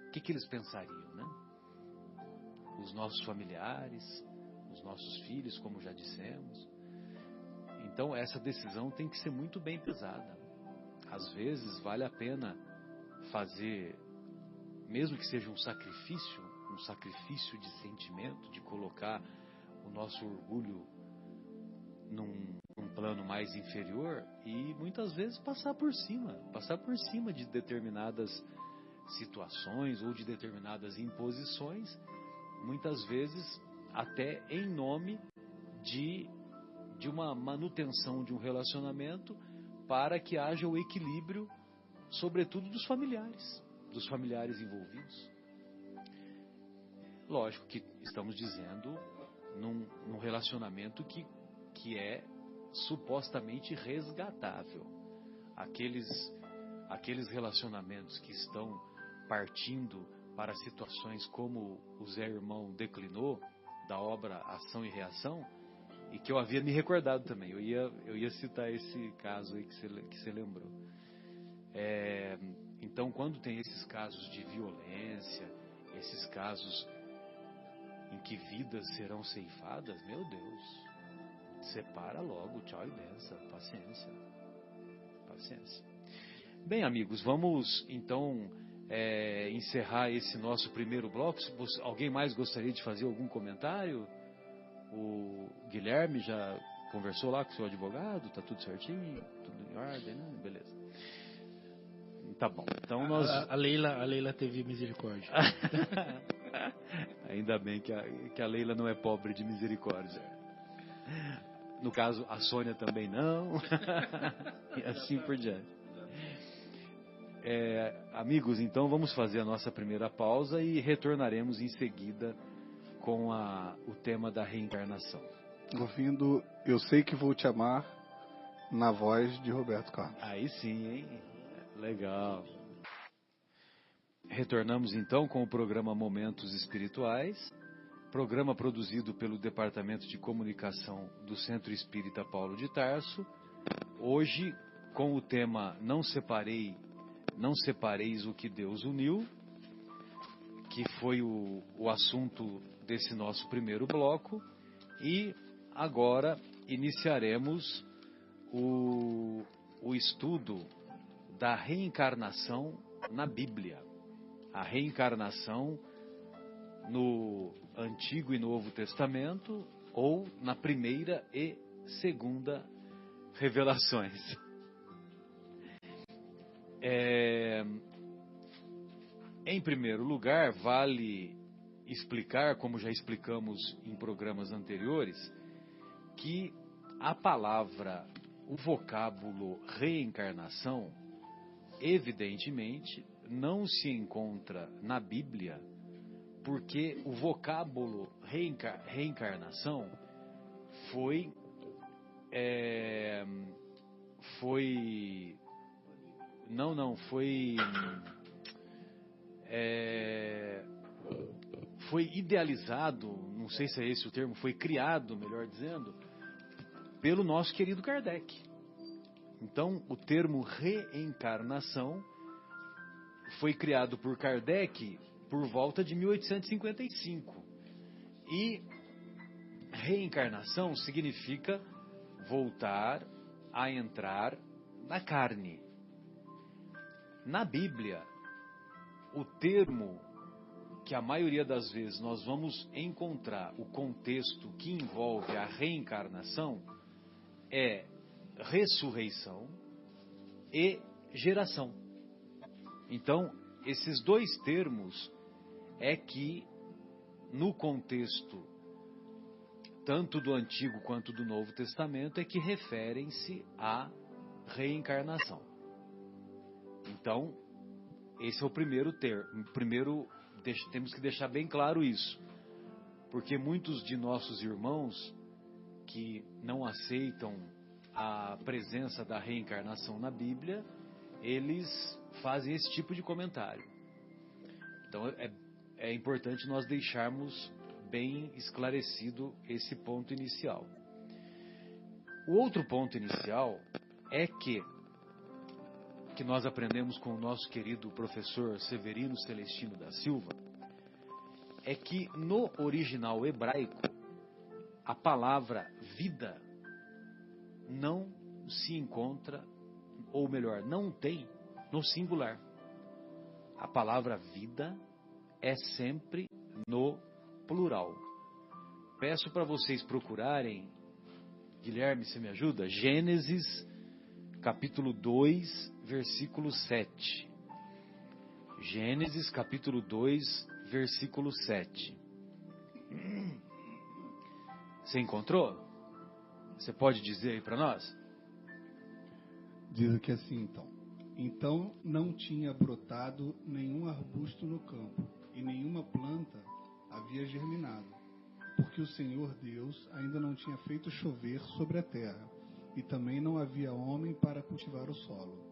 o que eles pensariam, né? Os nossos familiares, os nossos filhos, como já dissemos. Então, essa decisão tem que ser muito bem pesada. Às vezes, vale a pena fazer, mesmo que seja um sacrifício de sentimento, de colocar o nosso orgulho num plano mais inferior e muitas vezes passar por cima de determinadas situações ou de determinadas imposições, muitas vezes até em nome de uma manutenção de um relacionamento, para que haja o equilíbrio, sobretudo dos familiares envolvidos. Lógico que estamos dizendo num relacionamento que é supostamente resgatável. Aqueles relacionamentos que estão partindo para situações como o Zé Irmão declinou, da obra Ação e Reação, e que eu havia me recordado também. Eu ia citar esse caso aí que você lembrou. Então, quando tem esses casos de violência, esses casos em que vidas serão ceifadas, meu Deus, separa logo, tchau e benção, paciência. Bem, amigos, vamos então encerrar esse nosso primeiro bloco. Alguém mais gostaria de fazer algum comentário? O Guilherme já conversou lá com o seu advogado? Tá tudo certinho? Tudo em ordem, né? Beleza. Tá bom. Então nós... A Leila teve misericórdia. Ainda bem que a Leila não é pobre de misericórdia. No caso, a Sônia também não. E assim por diante. Amigos, então vamos fazer a nossa primeira pausa e retornaremos em seguida com o tema da reencarnação. Ouvindo Eu Sei Que Vou Te Amar, na voz de Roberto Carlos. Aí sim, hein? Legal. Retornamos então com o programa Momentos Espirituais, programa produzido pelo Departamento de Comunicação do Centro Espírita Paulo de Tarso. Hoje com o tema Não separeis o que Deus uniu, que foi o assunto desse nosso primeiro bloco, e agora iniciaremos o estudo da reencarnação na Bíblia. A reencarnação no Antigo e Novo Testamento, ou na primeira e segunda revelações. Em primeiro lugar, vale explicar, como já explicamos em programas anteriores, que a palavra, o vocábulo reencarnação, evidentemente, não se encontra na Bíblia, porque o vocábulo reencarnação foi idealizado, não sei se é esse o termo, foi criado, melhor dizendo, pelo nosso querido Kardec. Então, o termo reencarnação foi criado por Kardec por volta de 1855. E reencarnação significa voltar a entrar na carne. Na Bíblia, o termo que a maioria das vezes nós vamos encontrar o contexto que envolve a reencarnação é ressurreição e geração. Então, esses dois termos é que, no contexto tanto do Antigo quanto do Novo Testamento, é que referem-se à reencarnação. Então, esse é o primeiro termo. Primeiro, temos que deixar bem claro isso, porque muitos de nossos irmãos que não aceitam a presença da reencarnação na Bíblia, eles fazem esse tipo de comentário. Então, é importante nós deixarmos bem esclarecido esse ponto inicial. O outro ponto inicial é que nós aprendemos com o nosso querido professor Severino Celestino da Silva, é que no original hebraico, a palavra vida não se encontra, ou melhor, não tem no singular. A palavra vida é sempre no plural. Peço para vocês procurarem, Guilherme, você me ajuda? Gênesis, capítulo 2, versículo 7. Gênesis, capítulo 2, versículo 7. Você encontrou? Você pode dizer aí para nós? Diz aqui assim, então. Então não tinha brotado nenhum arbusto no campo, e nenhuma planta havia germinado, porque o Senhor Deus ainda não tinha feito chover sobre a terra, e também não havia homem para cultivar o solo.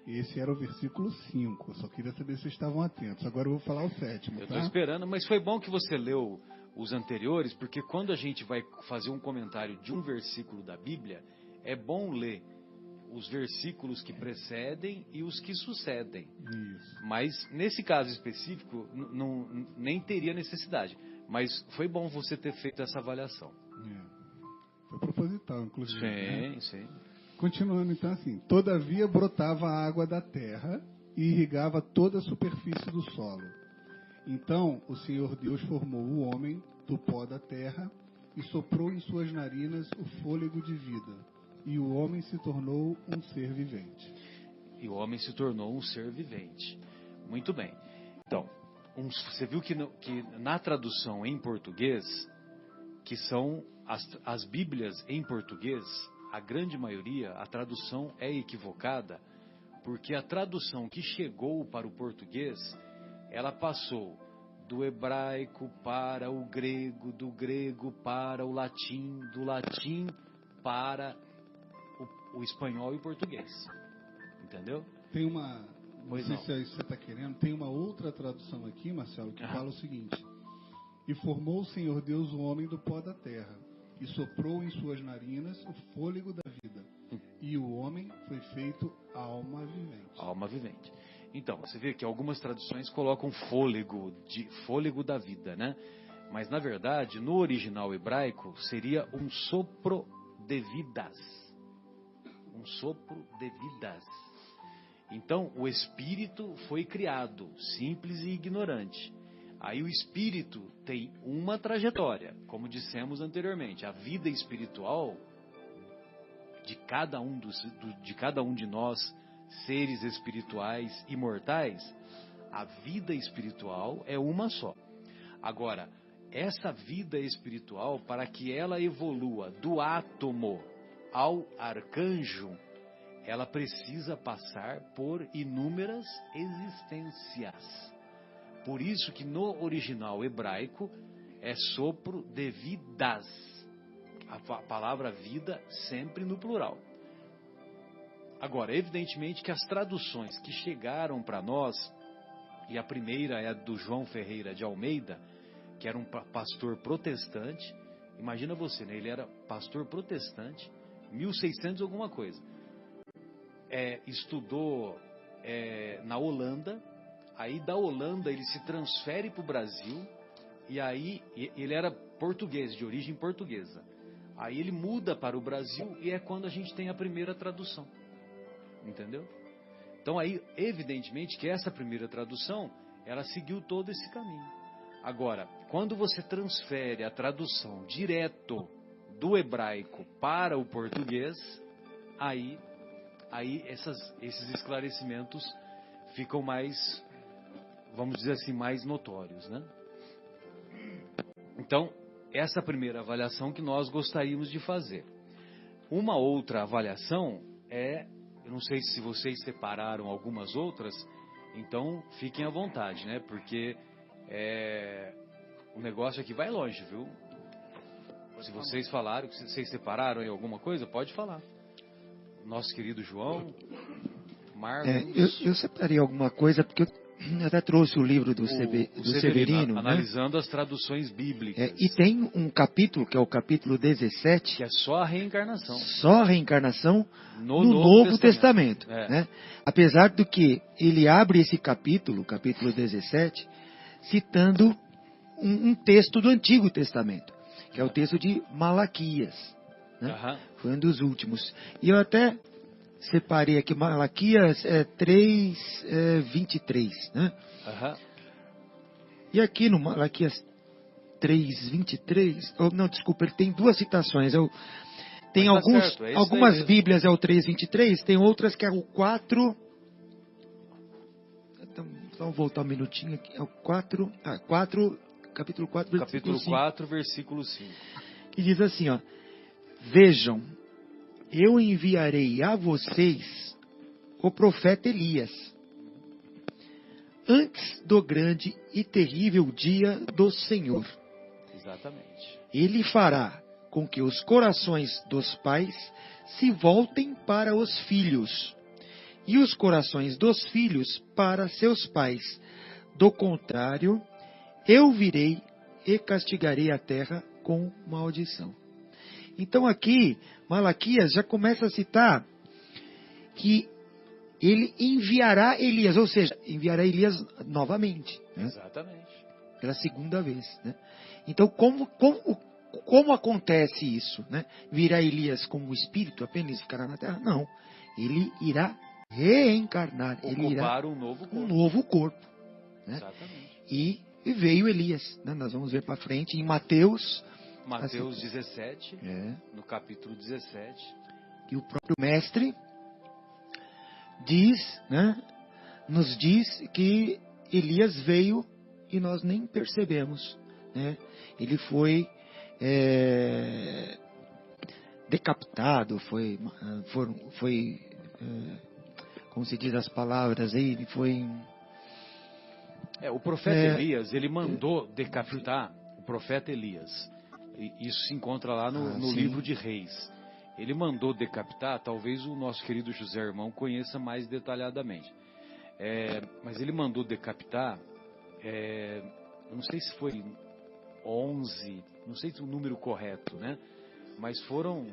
Esse era o versículo 5. Eu só queria saber se vocês estavam atentos. Agora eu vou falar o 7º. Eu estou esperando, mas foi bom que você leu os anteriores, porque quando a gente vai fazer um comentário de um versículo da Bíblia, é bom ler os versículos que precedem e os que sucedem. Isso. Mas nesse caso específico, nem teria necessidade. Mas foi bom você ter feito essa avaliação. Foi proposital, inclusive. Sim, né? sim. Continuando então assim. Todavia brotava a água da terra e irrigava toda a superfície do solo. Então o Senhor Deus formou o homem do pó da terra e soprou em suas narinas o fôlego de vida. E o homem se tornou um ser vivente. E o homem se tornou um ser vivente. Muito bem. Então, você viu que na tradução em português, que são as Bíblias em português, a grande maioria, a tradução é equivocada, porque a tradução que chegou para o português, ela passou do hebraico para o grego, do grego para o latim, do latim para o espanhol e o português. Entendeu? Tem uma... Pois não não. sei se você está querendo. Tem uma outra tradução aqui, Marcelo, que fala o seguinte. E formou o Senhor Deus o homem do pó da terra, e soprou em suas narinas o fôlego da vida. E o homem foi feito alma vivente. Alma vivente. Então, você vê que algumas traduções colocam fôlego da vida, né? Mas, na verdade, no original hebraico, seria um sopro de vidas. Um sopro de vidas. Então, o espírito foi criado, simples e ignorante. Aí o espírito tem uma trajetória, como dissemos anteriormente. A vida espiritual de cada um de nós, seres espirituais imortais, a vida espiritual é uma só. Agora, essa vida espiritual, para que ela evolua do átomo ao arcanjo, ela precisa passar por inúmeras existências. Por isso que no original hebraico é sopro de vidas. A palavra vida sempre no plural. Agora, evidentemente que as traduções que chegaram para nós, e a primeira é a do João Ferreira de Almeida, que era um pastor protestante. Imagina você, né? Ele era pastor protestante, 1600 alguma coisa. Estudou na Holanda, aí da Holanda ele se transfere para o Brasil, e aí ele era português, de origem portuguesa. Aí ele muda para o Brasil e é quando a gente tem a primeira tradução. Entendeu? Então aí, evidentemente que essa primeira tradução, ela seguiu todo esse caminho. Agora, quando você transfere a tradução direto do hebraico para o português, aí esses esclarecimentos ficam mais, vamos dizer assim, mais notórios, né? Então, essa primeira avaliação que nós gostaríamos de fazer. Uma outra avaliação é, eu não sei se vocês separaram algumas outras, então fiquem à vontade, né? Porque o negócio aqui vai longe, viu? Se vocês falaram, se vocês separaram aí alguma coisa, pode falar. Nosso querido João, Marcos... Eu separei alguma coisa, porque eu até trouxe o livro do Severino, analisando, né? As traduções bíblicas. E tem um capítulo, que é o capítulo 17, que é só a reencarnação. Só a reencarnação no Novo Testamento. Né? Apesar do que ele abre esse capítulo 17, citando um texto do Antigo Testamento, que é o texto de Malaquias. Né? Foi um dos últimos. E eu até separei aqui Malaquias 3:23, né? E aqui no Malaquias 3:23, não, desculpa, ele tem duas citações. Tem algumas Bíblias é o 3:23, tem outras que é o 4. Então, vamos voltar um minutinho aqui. É o 4, capítulo 4, versículo 5. Capítulo 4, versículo 5. Que diz assim, ó: Vejam, eu enviarei a vocês o profeta Elias, antes do grande e terrível dia do Senhor. Exatamente. Ele fará com que os corações dos pais se voltem para os filhos, e os corações dos filhos para seus pais. Do contrário, eu virei e castigarei a terra com maldição. Então aqui, Malaquias já começa a citar que ele enviará Elias, ou seja, enviará Elias novamente. Né? Exatamente. Pela segunda vez. Né? Então, como acontece isso? Né? Virá Elias como espírito apenas ficará na terra? Não. Ele irá reencarnar. Ocupar ele irá um novo corpo. Né? Exatamente. E veio Elias. Né? Nós vamos ver para frente em Mateus 17, no capítulo 17. E o próprio mestre diz, né, nos diz que Elias veio e nós nem percebemos. Né? Ele foi decapitado, foi como se diz as palavras aí, ele foi... o profeta Elias, ele mandou decapitar o profeta Elias. Isso se encontra lá no livro de Reis. Ele mandou decapitar, talvez o nosso querido José Irmão conheça mais detalhadamente. Mas ele mandou decapitar, eu não sei se foi 11, não sei se o número correto, né? Mas foram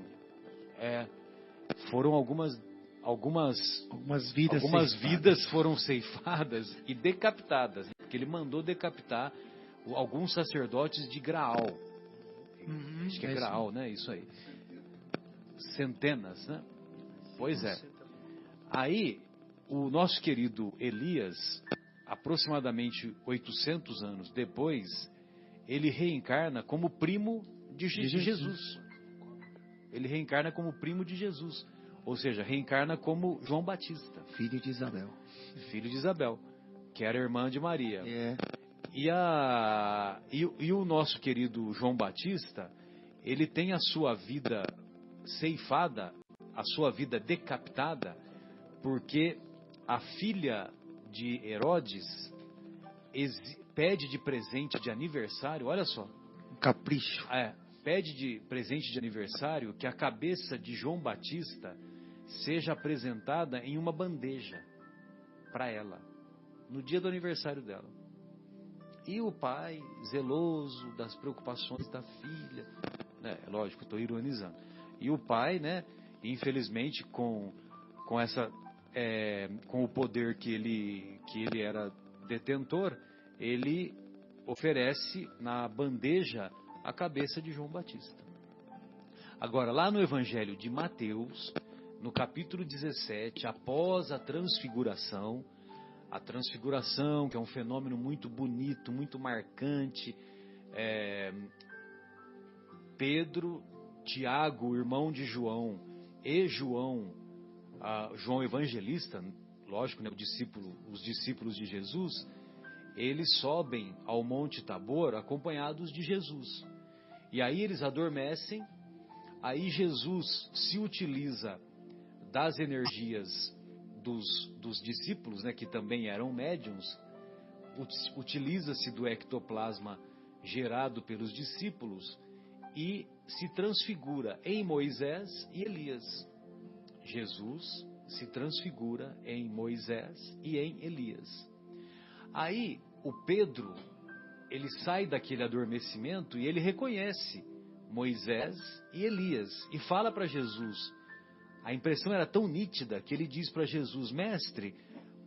algumas vidas foram ceifadas e decapitadas, porque ele mandou decapitar alguns sacerdotes de Graal. Acho que é Graal, né? Isso aí. Centenas, né? Pois é. Aí, o nosso querido Elias, aproximadamente 800 anos depois, ele reencarna como primo de Jesus. Ele reencarna como primo de Jesus. Ou seja, reencarna como João Batista. Filho de Isabel. Filho de Isabel, que era irmã de Maria. E o nosso querido João Batista, ele tem a sua vida ceifada, a sua vida decapitada, porque a filha de Herodes pede de presente de aniversário, olha só. Um capricho. Pede de presente de aniversário que a cabeça de João Batista seja apresentada em uma bandeja para ela, no dia do aniversário dela. E o pai, zeloso das preocupações da filha, né? Lógico, estou ironizando. E o pai, né, infelizmente, com o poder que ele era detentor, ele oferece na bandeja a cabeça de João Batista. Agora, lá no Evangelho de Mateus, no capítulo 17, após a transfiguração, que é um fenômeno muito bonito, muito marcante, Pedro, Tiago, irmão de João, e João Evangelista, lógico, né, os discípulos de Jesus, eles sobem ao Monte Tabor acompanhados de Jesus. E aí eles adormecem, aí Jesus se utiliza das energias dos discípulos, né, que também eram médiuns, utiliza-se do ectoplasma gerado pelos discípulos e se transfigura em Moisés e Elias. Jesus se transfigura em Moisés e em Elias. Aí o Pedro, ele sai daquele adormecimento e ele reconhece Moisés e Elias e fala para Jesus. A impressão era tão nítida que ele diz para Jesus: Mestre,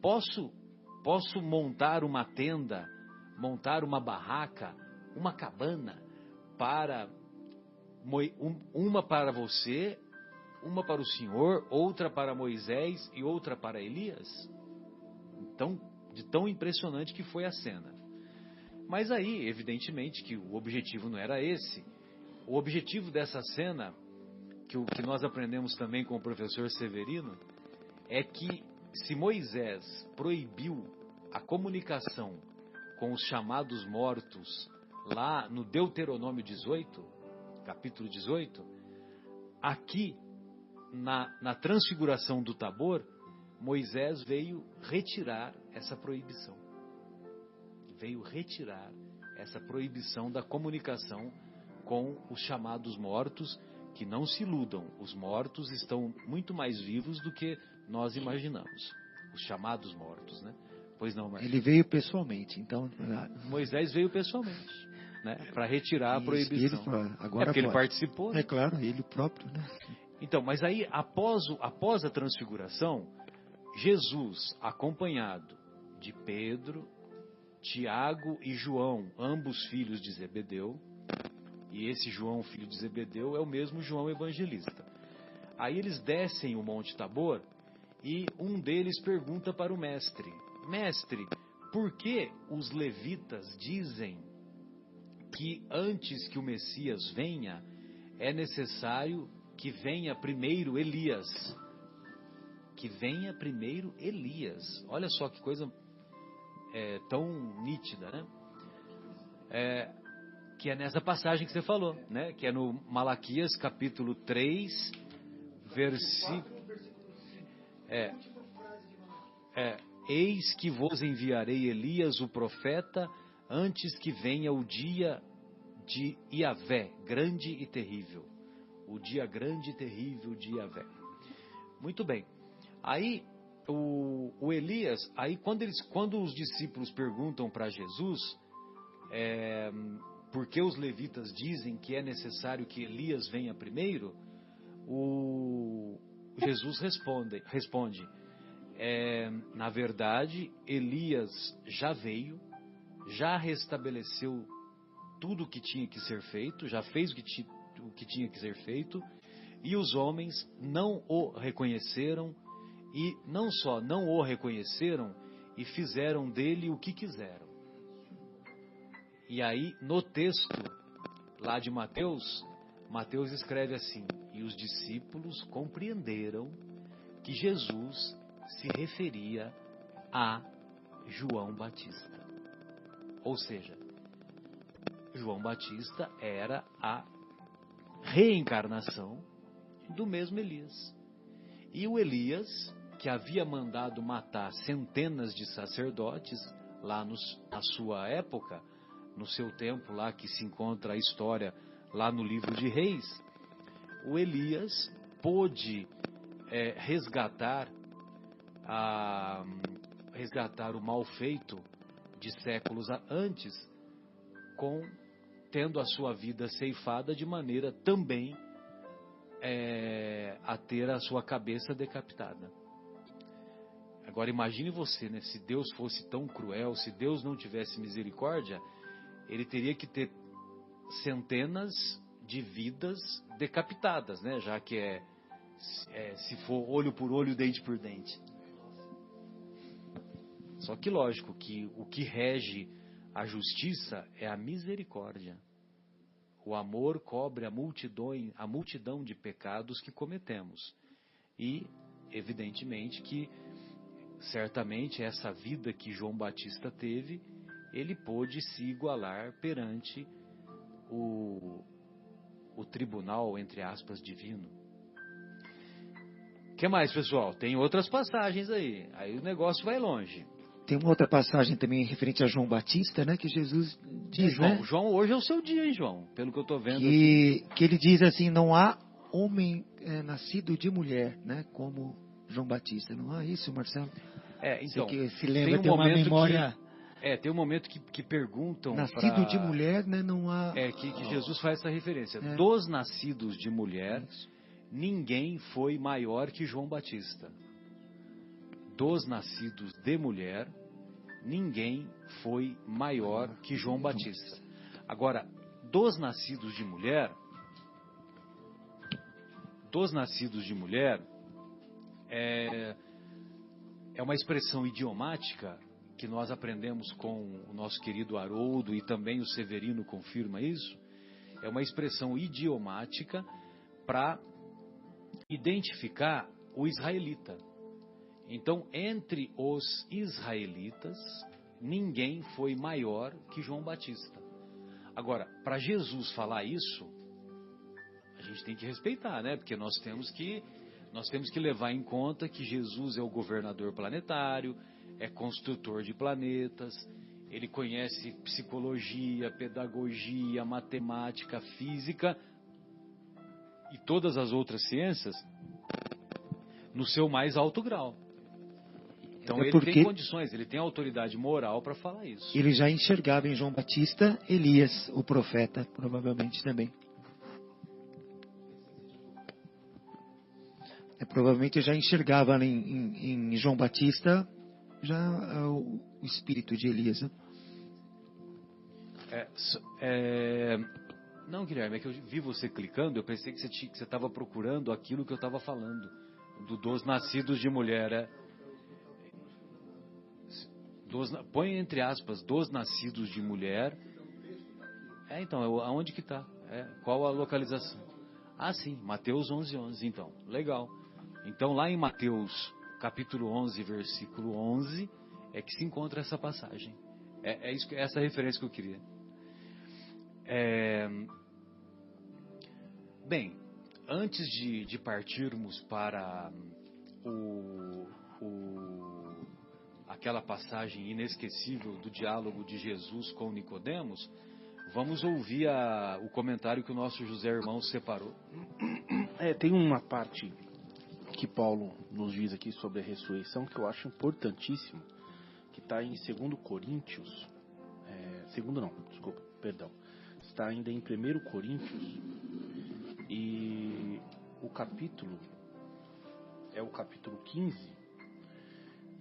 posso montar uma tenda, montar uma barraca, uma cabana, uma para você, uma para o Senhor, outra para Moisés e outra para Elias? Então, de tão impressionante que foi a cena. Mas aí, evidentemente, que o objetivo não era esse. O objetivo dessa cena, que nós aprendemos também com o professor Severino, é que se Moisés proibiu a comunicação com os chamados mortos lá no Deuteronômio 18, capítulo 18, aqui na transfiguração do Tabor, Moisés veio retirar essa proibição. Veio retirar essa proibição da comunicação com os chamados mortos, que não se iludam, os mortos estão muito mais vivos do que nós imaginamos. Os chamados mortos, né? Pois não, Marcos? Ele veio pessoalmente, então... Moisés veio pessoalmente, né? Para retirar a proibição. Agora porque ele participou. É claro, ele próprio, né? Então, mas aí, após a transfiguração, Jesus, acompanhado de Pedro, Tiago e João, ambos filhos de Zebedeu, e esse João, filho de Zebedeu, é o mesmo João Evangelista. Aí eles descem o Monte Tabor e um deles pergunta para o mestre: Mestre, por que os levitas dizem que antes que o Messias venha, é necessário que venha primeiro Elias? Que venha primeiro Elias. Olha só que coisa tão nítida, né? Que é nessa passagem que você falou, né? Que é no Malaquias capítulo 3, versículo... Eis que vos enviarei Elias, o profeta, antes que venha o dia de Iavé, grande e terrível. O dia grande e terrível de Iavé. Muito bem. Aí, o Elias, aí quando os discípulos perguntam para Jesus, por que os levitas dizem que é necessário que Elias venha primeiro, Jesus responde, na verdade, Elias já veio, já restabeleceu tudo o que tinha que ser feito, já fez o que tinha que ser feito, e os homens não o reconheceram, e não só não o reconheceram, e fizeram dele o que quiseram. E aí, no texto lá de Mateus escreve assim: e os discípulos compreenderam que Jesus se referia a João Batista. Ou seja, João Batista era a reencarnação do mesmo Elias. E o Elias, que havia mandado matar centenas de sacerdotes lá na sua época, no seu tempo lá que se encontra a história lá no livro de Reis, o Elias pôde resgatar o mal feito de séculos antes, tendo a sua vida ceifada de maneira também a ter a sua cabeça decapitada. Agora imagine você, né? Se Deus fosse tão cruel, se Deus não tivesse misericórdia, ele teria que ter centenas de vidas decapitadas, né? Já que se for olho por olho, dente por dente. Só que lógico que o que rege a justiça é a misericórdia. O amor cobre a multidão de pecados que cometemos. E, evidentemente, que certamente essa vida que João Batista teve, ele pôde se igualar perante o tribunal, entre aspas, divino. O que mais, pessoal? Tem outras passagens aí. Aí o negócio vai longe. Tem uma outra passagem também referente a João Batista, né? Que Jesus diz, João, hoje é o seu dia, hein, João? Pelo que eu estou vendo aqui. Que ele diz assim, não há homem nascido de mulher, né? Como João Batista. Não há isso, Marcelo? Então, que se lembra, tem uma memória... tem um momento que perguntam... Nascido de mulher, né? Não há... que Jesus faz essa referência. Dos nascidos de mulher, ninguém foi maior que João Batista. Dos nascidos de mulher, ninguém foi maior que João Batista. Agora, dos nascidos de mulher é uma expressão idiomática que nós aprendemos com o nosso querido Haroldo, e também o Severino confirma isso. É uma expressão idiomática para identificar o israelita. Então, entre os israelitas, ninguém foi maior que João Batista. Agora, para Jesus falar isso, a gente tem que respeitar, né? Porque nós temos que levar em conta que Jesus é o governador planetário, é construtor de planetas, ele conhece psicologia, pedagogia, matemática, física e todas as outras ciências no seu mais alto grau. Então ele tem condições, ele tem autoridade moral para falar isso. Ele já enxergava em João Batista Elias, o profeta, provavelmente também. Provavelmente já enxergava em João Batista já o espírito de Elias. Né? Não, Guilherme, é que eu vi você clicando, eu pensei que você estava procurando aquilo que eu estava falando, dos nascidos de mulher. Põe entre aspas, dos nascidos de mulher. Então, aonde que está? Qual a localização? Ah, sim, Mateus 11:11, então, legal. Então, lá em Mateus, capítulo 11, versículo 11, é que se encontra essa passagem. Essa referência que eu queria. Bem, antes de partirmos para aquela passagem inesquecível do diálogo de Jesus com Nicodemos, vamos ouvir o comentário que o nosso José Irmão separou. Tem uma parte que Paulo nos diz aqui sobre a ressurreição que eu acho importantíssimo, que está em 2 Coríntios, está ainda em 1 Coríntios, e o capítulo é o capítulo 15,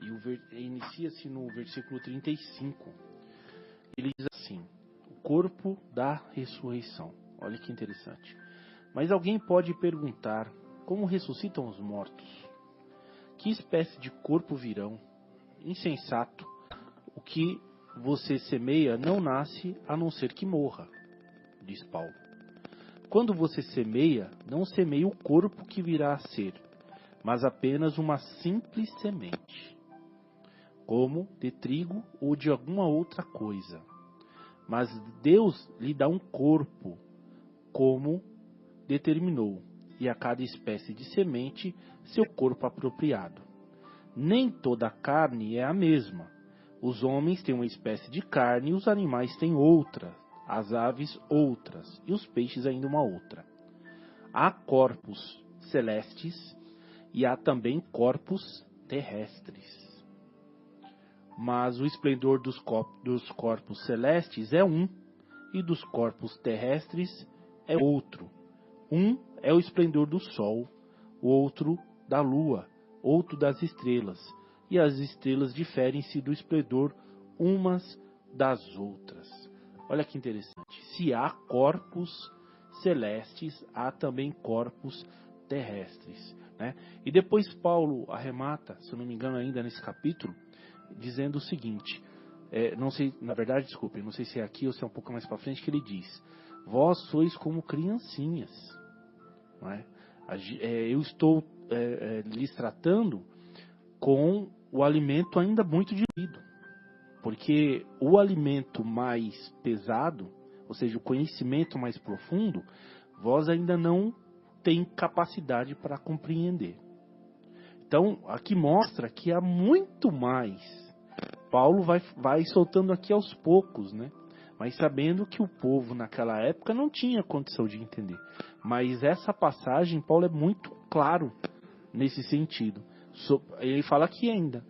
e inicia-se no versículo 35. Ele diz assim: o corpo da ressurreição. Olha que interessante. Mas alguém pode perguntar: como ressuscitam os mortos? Que espécie de corpo virão? Insensato. O que você semeia não nasce a não ser que morra, diz Paulo. Quando você semeia, não semeia o corpo que virá a ser, mas apenas uma simples semente, como de trigo ou de alguma outra coisa. Mas Deus lhe dá um corpo, como determinou, e a cada espécie de semente seu corpo apropriado. Nem toda a carne é a mesma. Os homens têm uma espécie de carne, os animais têm outra, as aves outras, e os peixes ainda uma outra. Há corpos celestes e há também corpos terrestres. Mas o esplendor dos corpos celestes é um, e dos corpos terrestres é outro. Um é o esplendor do sol, o outro da lua, outro das estrelas, e as estrelas diferem-se do esplendor umas das outras. Olha que interessante. Se há corpos celestes, há também corpos terrestres, né? E depois Paulo arremata, se eu não me engano ainda nesse capítulo, dizendo o seguinte, não sei, na verdade, desculpe, não sei se é aqui ou se é um pouco mais para frente, que ele diz: vós sois como criancinhas, não é? Eu estou lhes tratando com o alimento ainda muito diluído, porque o alimento mais pesado, ou seja, o conhecimento mais profundo, vós ainda não tem capacidade para compreender. Então, aqui mostra que há muito mais. Paulo vai soltando aqui aos poucos, né? Mas sabendo que o povo naquela época não tinha condição de entender. Mas essa passagem, Paulo é muito claro nesse sentido. Ele fala aqui ainda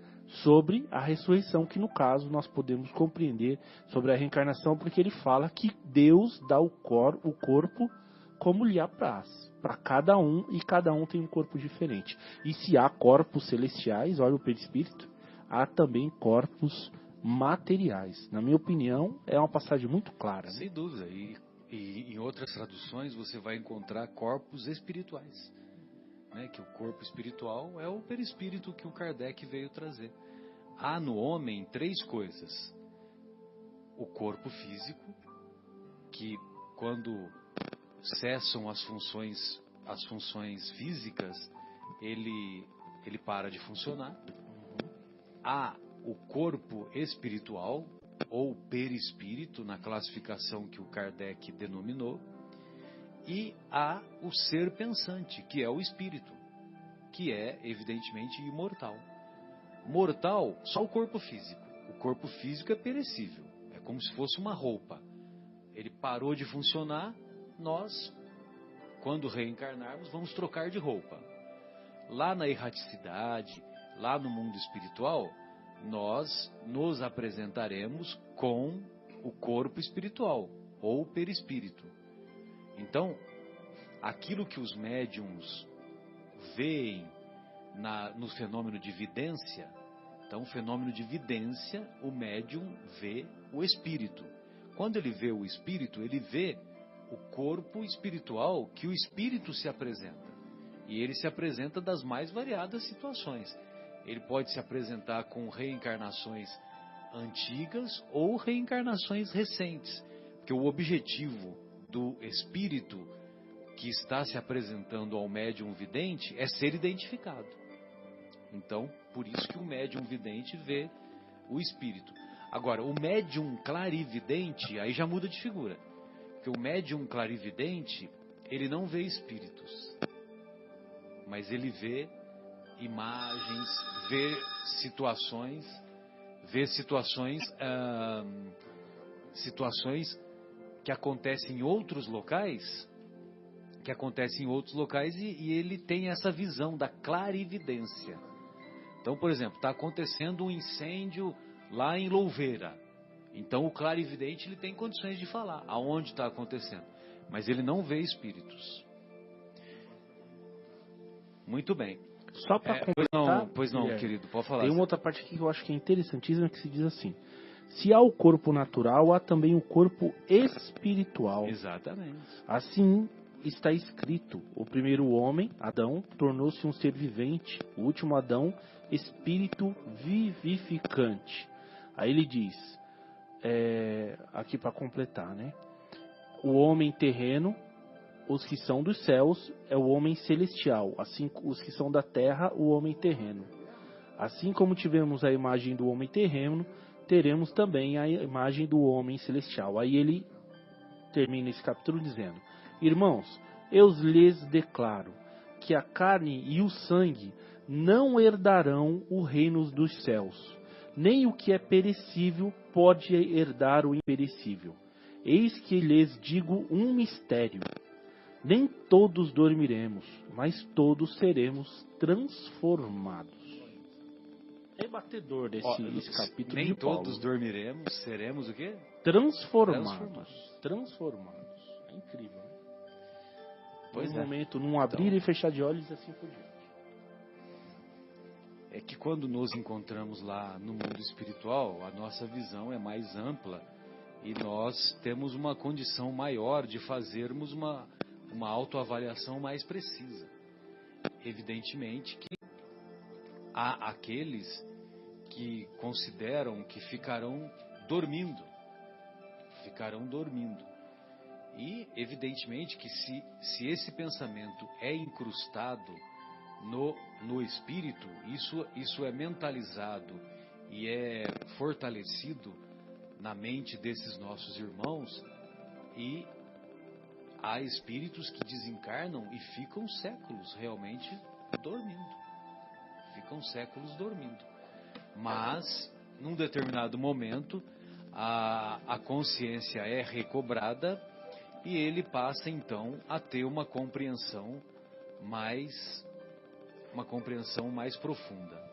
sobre a ressurreição, que no caso nós podemos compreender sobre a reencarnação, porque ele fala que Deus dá o corpo como lhe apraz para cada um, e cada um tem um corpo diferente. E se há corpos celestiais, olha o perispírito, há também corpos materiais. Na minha opinião, é uma passagem muito clara. Sem dúvida. E em outras traduções você vai encontrar corpos espirituais, né? Que o corpo espiritual é o perispírito que o Kardec veio trazer. Há no homem 3 coisas: o corpo físico, que quando cessam as funções físicas, ele para de funcionar. Há o corpo espiritual, ou perispírito, na classificação que o Kardec denominou, e há o ser pensante, que é o espírito, que é evidentemente imortal. Mortal, só o corpo físico. O corpo físico é perecível, é como se fosse uma roupa. Ele parou de funcionar, nós, quando reencarnarmos, vamos trocar de roupa. Lá na erraticidade, lá no mundo espiritual, nós nos apresentaremos com o corpo espiritual, ou perispírito. Então, aquilo que os médiums veem no fenômeno de vidência, então, o fenômeno de vidência, o médium vê o espírito. Quando ele vê o espírito, ele vê o corpo espiritual que o espírito se apresenta. E ele se apresenta das mais variadas situações. Ele pode se apresentar com reencarnações antigas ou reencarnações recentes. Porque o objetivo do espírito que está se apresentando ao médium vidente é ser identificado. Então, por isso que o médium vidente vê o espírito. Agora, o médium clarividente, aí já muda de figura. Porque o médium clarividente, ele não vê espíritos, mas ele vê imagens, vê situações que acontecem em outros locais, e ele tem essa visão da clarividência. Então, por exemplo, está acontecendo um incêndio lá em Louveira. Então o clarividente ele tem condições de falar aonde está acontecendo, mas ele não vê espíritos. Muito bem. Só para completar, pois não, querido, pode falar. Tem uma outra parte aqui que eu acho que é interessantíssima, que se diz assim: se há o corpo natural, há também o corpo espiritual. Exatamente. Assim está escrito: o primeiro homem, Adão, tornou-se um ser vivente, o último Adão, espírito vivificante. Aí ele diz, aqui para completar, né? O homem terreno, os que são dos céus, é o homem celestial. Assim, os que são da terra, o homem terreno. Assim como tivemos a imagem do homem terreno, teremos também a imagem do homem celestial. Aí ele termina esse capítulo dizendo: irmãos, eu lhes declaro que a carne e o sangue não herdarão o reino dos céus, nem o que é perecível pode herdar o imperecível. Eis que lhes digo um mistério: nem todos dormiremos, mas todos seremos transformados. É batedor esse capítulo nem de Paulo. Todos dormiremos, seremos o quê? Transformados. É incrível. Pois Num momento, num abrir e fechar de olhos e assim por diante. É que quando nos encontramos lá no mundo espiritual, a nossa visão é mais ampla e nós temos uma condição maior de fazermos uma autoavaliação mais precisa. evidentemente que há aqueles que consideram que ficarão dormindo. E, evidentemente, que se esse pensamento é incrustado no espírito, isso é mentalizado e é fortalecido na mente desses nossos irmãos, e há espíritos que desencarnam e ficam séculos realmente dormindo. Mas, num determinado momento, a consciência é recobrada e ele passa então a ter uma compreensão mais profunda.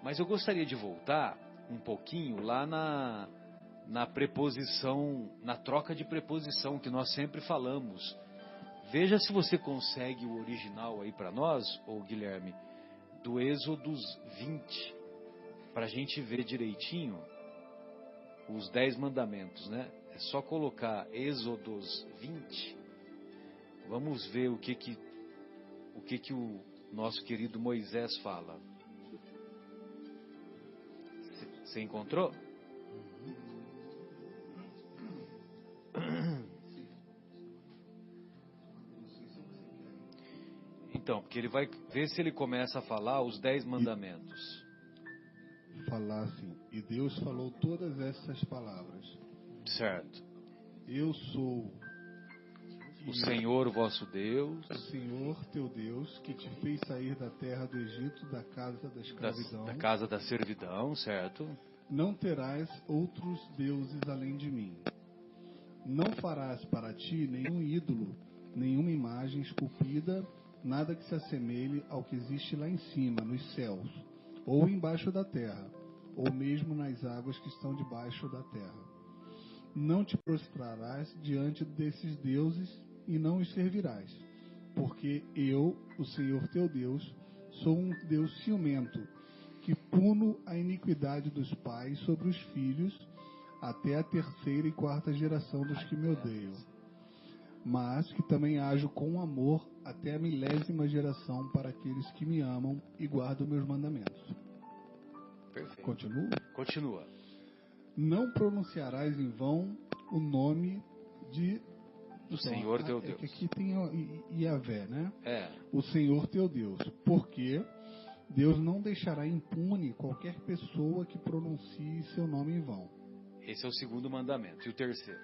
Mas eu gostaria de voltar um pouquinho lá na preposição, na troca de preposição que nós sempre falamos. Veja se você consegue o original aí para nós, ô Guilherme, do Êxodo 20, para a gente ver direitinho os 10 mandamentos, né? É só colocar Êxodo 20. Vamos ver o que o nosso querido Moisés fala. Você encontrou? Então, porque ele vai ver se ele começa a falar os 10 mandamentos. Falar assim: e Deus falou todas essas palavras. Certo. Eu sou o Senhor vosso Deus, o Senhor teu Deus, que te fez sair da terra do Egito, da casa da escravidão. Da casa da servidão, certo? Não terás outros deuses além de mim. Não farás para ti nenhum ídolo, nenhuma imagem esculpida, nada que se assemelhe ao que existe lá em cima, nos céus, ou embaixo da terra, ou mesmo nas águas que estão debaixo da terra. Não te prostrarás diante desses deuses e não os servirás, porque eu, o Senhor teu Deus, sou um Deus ciumento, que puno a iniquidade dos pais sobre os filhos, até a 3ª e 4ª geração dos que me odeiam, mas que também ajo com amor até a 1000ª geração para aqueles que me amam e guardam meus mandamentos. Perfeito. Continua. Não pronunciarás em vão o nome do Senhor teu Deus. É que aqui tem Yahvé, né? É. O Senhor teu Deus. Porque Deus não deixará impune qualquer pessoa que pronuncie seu nome em vão. Esse é o 2º mandamento. E o 3º?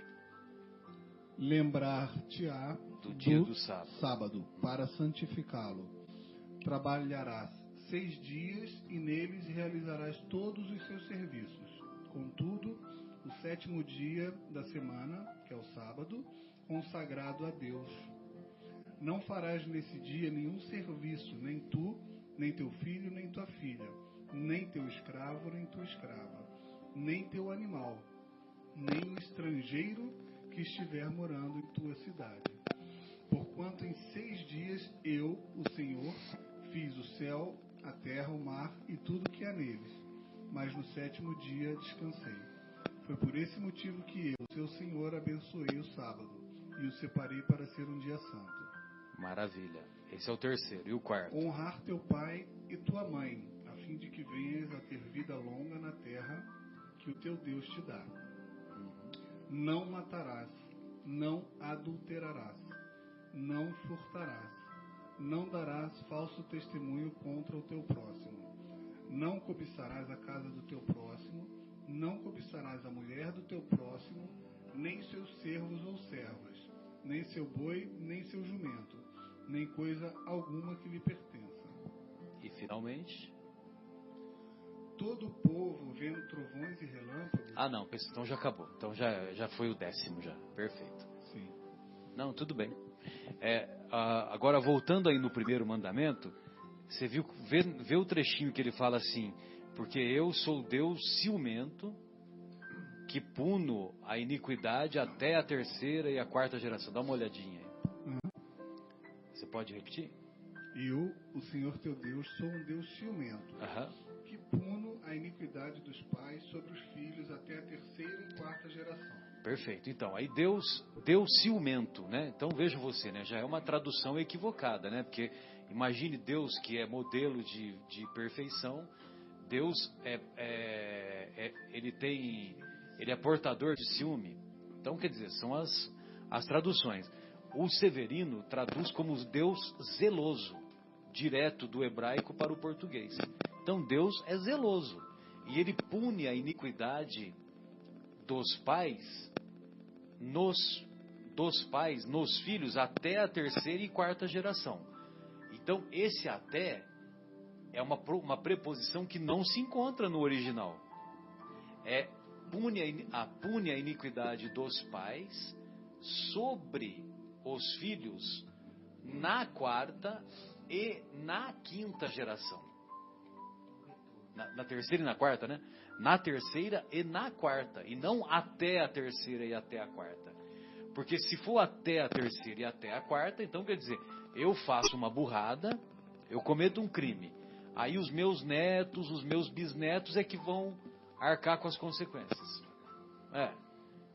Lembrar-te-á do dia do sábado para santificá-lo. Trabalharás 6 dias e neles realizarás todos os seus serviços. Contudo, o 7º dia da semana, que é o sábado, consagrado a Deus. Não farás nesse dia nenhum serviço, nem tu, nem teu filho, nem tua filha, nem teu escravo, nem tua escrava, nem teu animal, nem o estrangeiro que estiver morando em tua cidade. Porquanto em 6 dias eu, o Senhor, fiz o céu, a terra, o mar e tudo que há neles, mas no 7º dia descansei. Foi por esse motivo que eu, seu Senhor, abençoei o sábado e o separei para ser um dia santo. Maravilha. Esse é o 3º. E o 4º? Honrar teu pai e tua mãe, a fim de que venhas a ter vida longa na terra que o teu Deus te dá. Não matarás, não adulterarás, não furtarás, não darás falso testemunho contra o teu próximo, não cobiçarás a casa do teu próximo, não cobiçarás a mulher do teu próximo, nem seus servos ou servas, nem seu boi, nem seu jumento, nem coisa alguma que lhe pertença. E finalmente... Todo o povo vendo trovões e relâmpagos... Ah, não, então já acabou. Então já foi o 10º já. Perfeito. Sim. Não, tudo bem. Agora, voltando aí no 1º mandamento, você vê o trechinho que ele fala assim: porque eu sou Deus ciumento, que puno a iniquidade até a 3ª e a 4ª geração. Dá uma olhadinha aí. Você pode repetir? Eu, o Senhor teu Deus, sou um Deus ciumento, que puno a iniquidade dos pais sobre os filhos até a terceira e quarta geração. Perfeito. Então, aí Deus ciumento, né? Então veja você, né? Já é uma tradução equivocada, né? Porque imagine Deus que é modelo de perfeição. Deus ele é portador de ciúme. Então, quer dizer, são as traduções. O Severino traduz como Deus zeloso, direto do hebraico para o português. Então, Deus é zeloso e ele pune a iniquidade dos pais nos filhos até a terceira e quarta geração. Então, esse até é uma preposição que não se encontra no original. Pune a iniquidade dos pais sobre os filhos na quarta e na quinta geração. Na terceira e na quarta, né? Na terceira e na quarta, e não até a terceira e até a quarta. Porque se for até a terceira e até a quarta, então quer dizer, eu faço uma burrada, eu cometo um crime. Aí os meus netos, os meus bisnetos é que vão arcar com as consequências.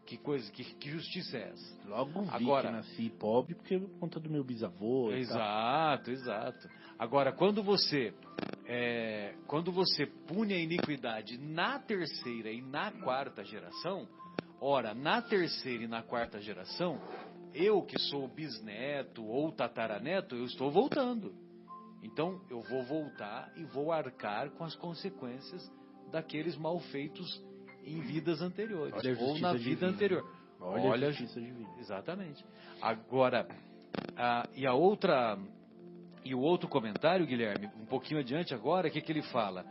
Que coisa, que justiça é essa? Logo vi agora, que nasci pobre porque por conta do meu bisavô. Exato. Agora, quando você pune a iniquidade na terceira e na quarta geração, ora, na terceira e na quarta geração, eu que sou bisneto ou tataraneto, eu estou voltando. Então, eu vou voltar e vou arcar com as consequências daqueles malfeitos em vidas anteriores, ou na vida anterior. Olha a justiça divina. Exatamente. Agora, e o outro comentário, Guilherme, um pouquinho adiante agora, o que ele fala?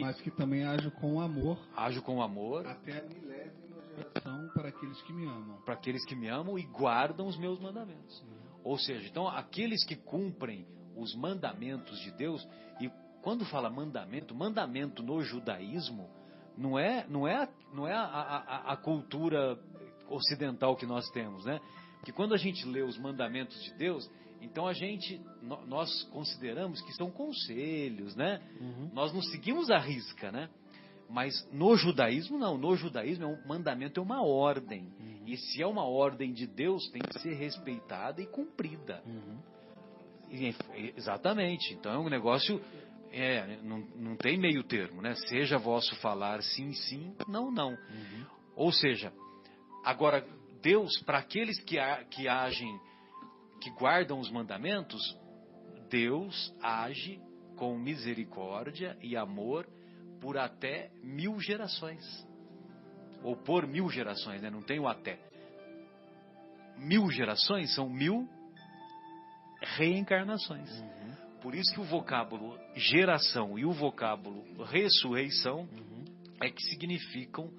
Mas que também ajo com amor. Ajo com amor. Até a milésima geração para aqueles que me amam. Para aqueles que me amam e guardam os meus mandamentos. Ou seja, então, aqueles que cumprem os mandamentos de Deus, e quando fala mandamento no judaísmo, não é a cultura ocidental que nós temos, né? Porque quando a gente lê os mandamentos de Deus, então nós consideramos que são conselhos, né? Nós não seguimos a risca, né? Mas no judaísmo não, no judaísmo um mandamento é uma ordem. E se é uma ordem de Deus, tem que ser respeitada e cumprida. Exatamente. Então é um negócio, não tem meio termo, né? Seja vosso falar sim, sim, não, não. Ou seja, agora Deus, para aqueles que agem, que guardam os mandamentos, Deus age com misericórdia e amor por até 1000 gerações. Ou por 1000 gerações, né? Não tem o até. 1000 gerações são 1000 reencarnações. Por isso que o vocábulo geração e o vocábulo ressurreição é que significam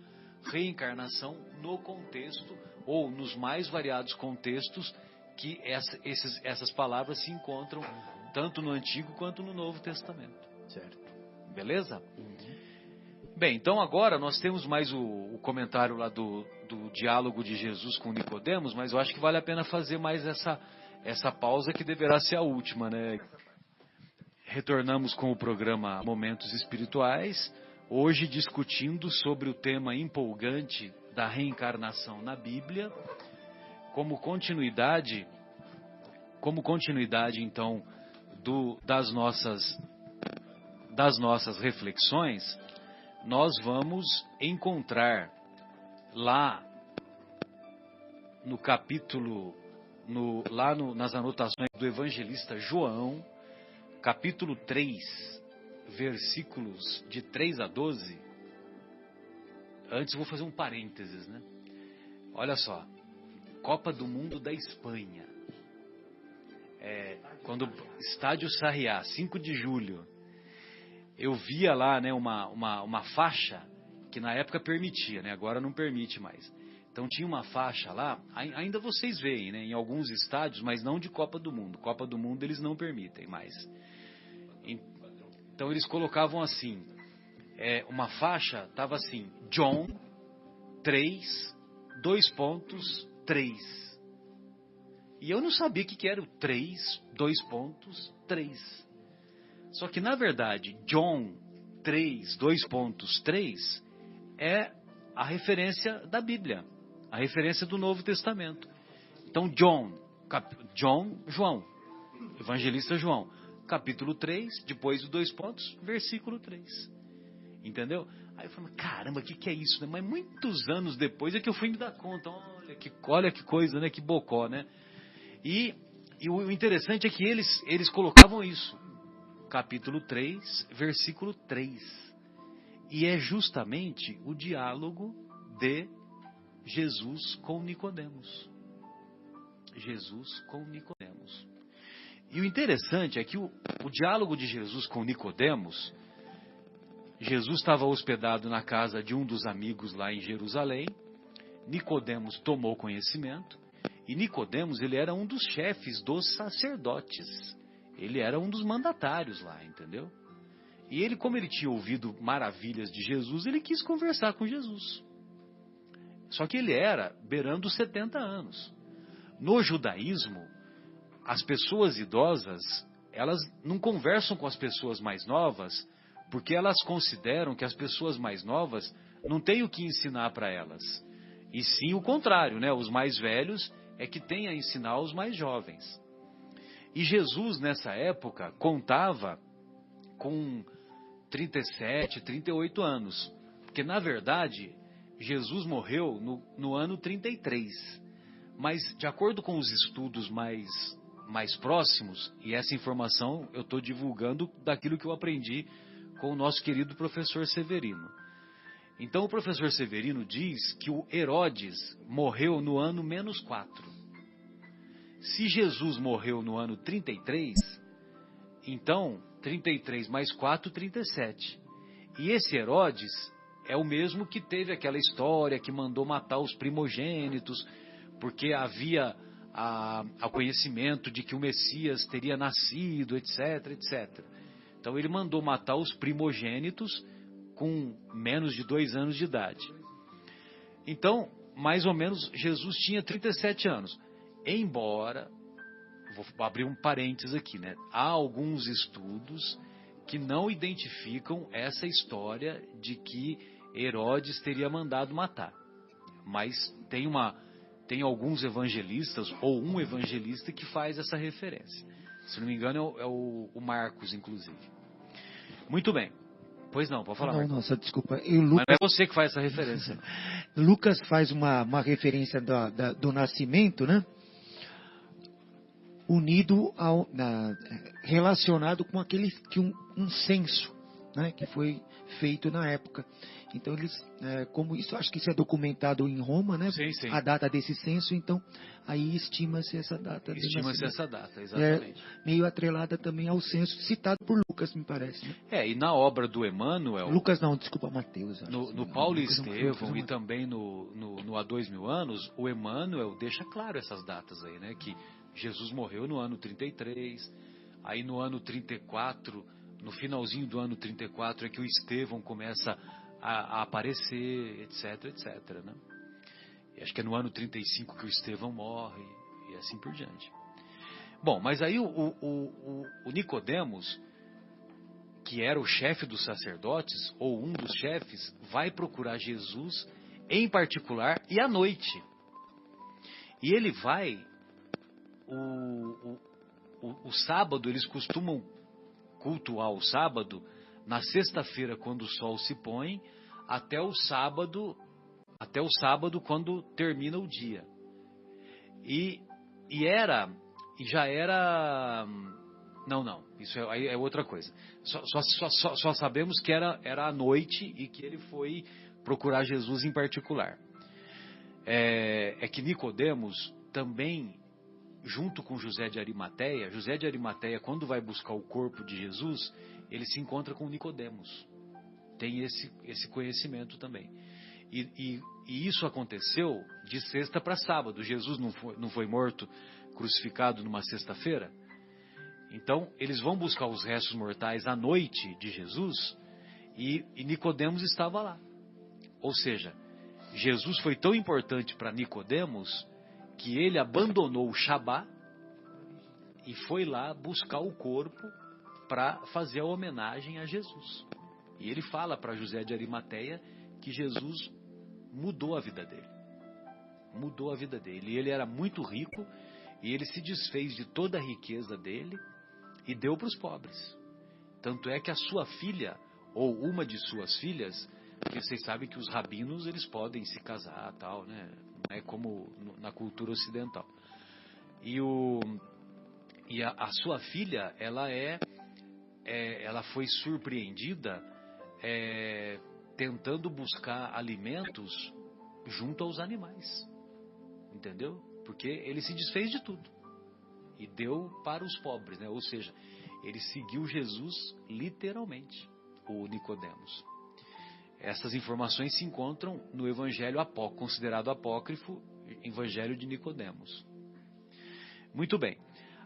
reencarnação no contexto ou nos mais variados contextos que essas palavras se encontram tanto no Antigo quanto no Novo Testamento. Certo. Beleza? Bem, então agora nós temos mais o comentário lá do diálogo de Jesus com Nicodemos, mas eu acho que vale a pena fazer mais essa pausa que deverá ser a última, né? Retornamos com o programa Momentos Espirituais, hoje discutindo sobre o tema empolgante da reencarnação na Bíblia, como continuidade então das nossas reflexões. Nós vamos encontrar lá no capítulo, nas anotações do evangelista João, capítulo 3, versículos de 3 a 12. Antes vou fazer um parênteses, né? Olha só, Copa do Mundo da Espanha. Quando Estádio Sarriá, 5 de julho, eu via lá, né, uma faixa que na época permitia, né, agora não permite mais. Então tinha uma faixa lá, ainda vocês veem, né, em alguns estádios, mas não de Copa do Mundo. Copa do Mundo eles não permitem mais. Então eles colocavam assim, uma faixa, estava assim, John 3, 2 pontos, 3. E eu não sabia o que era o 3, 2 pontos, 3. Só que, na verdade, John 3:3 é a referência da Bíblia, a referência do Novo Testamento. Então, João, evangelista João, capítulo 3, depois do 2 pontos, versículo 3. Entendeu? Aí eu falei, caramba, o que é isso? Né? Mas muitos anos depois é que eu fui me dar conta. Olha que coisa, né? Que bocó, né? E o interessante é que eles colocavam isso. Capítulo 3, versículo 3. E é justamente o diálogo de Jesus com Nicodemos. Jesus com Nicodemos. E o interessante é que o diálogo de Jesus com Nicodemos, Jesus estava hospedado na casa de um dos amigos lá em Jerusalém. Nicodemos tomou conhecimento. E Nicodemos, ele era um dos chefes dos sacerdotes. Ele era um dos mandatários lá, entendeu? E ele, como ele tinha ouvido maravilhas de Jesus, ele quis conversar com Jesus. Só que ele era beirando os 70 anos. No judaísmo, as pessoas idosas, elas não conversam com as pessoas mais novas, porque elas consideram que as pessoas mais novas não têm o que ensinar para elas. E sim o contrário, né? Os mais velhos é que têm a ensinar os mais jovens. E Jesus, nessa época, contava com 37, 38 anos. Porque, na verdade, Jesus morreu no ano 33. Mas, de acordo com os estudos mais próximos, e essa informação eu estou divulgando daquilo que eu aprendi com o nosso querido professor Severino. Então, o professor Severino diz que o Herodes morreu no ano -4. Se Jesus morreu no ano 33, então 33 mais 4, 37. E esse Herodes é o mesmo que teve aquela história que mandou matar os primogênitos, porque havia a conhecimento de que o Messias teria nascido, etc, etc. Então ele mandou matar os primogênitos com menos de 2 anos de idade. Então, mais ou menos, Jesus tinha 37 anos. Embora, vou abrir um parênteses aqui, né? Há alguns estudos que não identificam essa história de que Herodes teria mandado matar. Mas tem alguns evangelistas, ou um evangelista, que faz essa referência. Se não me engano, é o Marcos, inclusive. Muito bem. Pois não, pode falar, Não, Marcos. nossa, desculpa. Mas não é você que faz essa referência. Lucas faz uma referência do nascimento, né? Unido relacionado com um censo, né, que foi feito na época. Então eles, como isso, acho que isso é documentado em Roma, né? Sim, sim. A data desse censo, então aí estima-se essa data. Estima-se essa data, exatamente. Meio atrelada também ao censo citado por Lucas, me parece. Né? E na obra do Emmanuel... Lucas não, desculpa, Mateus. No Paulo e Estevão e também no Há 2000 anos, o Emmanuel deixa claro essas datas aí, né? Que Jesus morreu no ano 33, aí no ano 34, no finalzinho do ano 34 é que o Estevão começa a aparecer, etc, etc, né? E acho que é no ano 35 que o Estevão morre, e assim por diante. Bom, mas aí o Nicodemos, que era o chefe dos sacerdotes, ou um dos chefes, vai procurar Jesus em particular e à noite. E ele vai... O sábado, eles costumam cultuar o sábado na sexta-feira, quando o sol se põe, até o sábado quando termina o dia. E já era... Não, isso é outra coisa. Só sabemos que era à noite e que ele foi procurar Jesus em particular. É que Nicodemos também, junto com José de Arimateia, quando vai buscar o corpo de Jesus, ele se encontra com Nicodemos. Tem esse conhecimento também. E isso aconteceu de sexta para sábado. Jesus não foi morto, crucificado numa sexta-feira? Então, eles vão buscar os restos mortais à noite de Jesus e Nicodemos estava lá. Ou seja, Jesus foi tão importante para Nicodemos que ele abandonou o Shabá e foi lá buscar o corpo para fazer a homenagem a Jesus. E ele fala para José de Arimateia que Jesus mudou a vida dele. Mudou a vida dele. E ele era muito rico e ele se desfez de toda a riqueza dele e deu para os pobres. Tanto é que a sua filha, ou uma de suas filhas, porque vocês sabem que os rabinos eles podem se casar, tal, né? Não é como na cultura ocidental. E a sua filha, ela foi surpreendida tentando buscar alimentos junto aos animais, entendeu? Porque ele se desfez de tudo e deu para os pobres, né? Ou seja, ele seguiu Jesus literalmente, o Nicodemos. Essas informações se encontram no Evangelho considerado apócrifo, Evangelho de Nicodemos. Muito bem.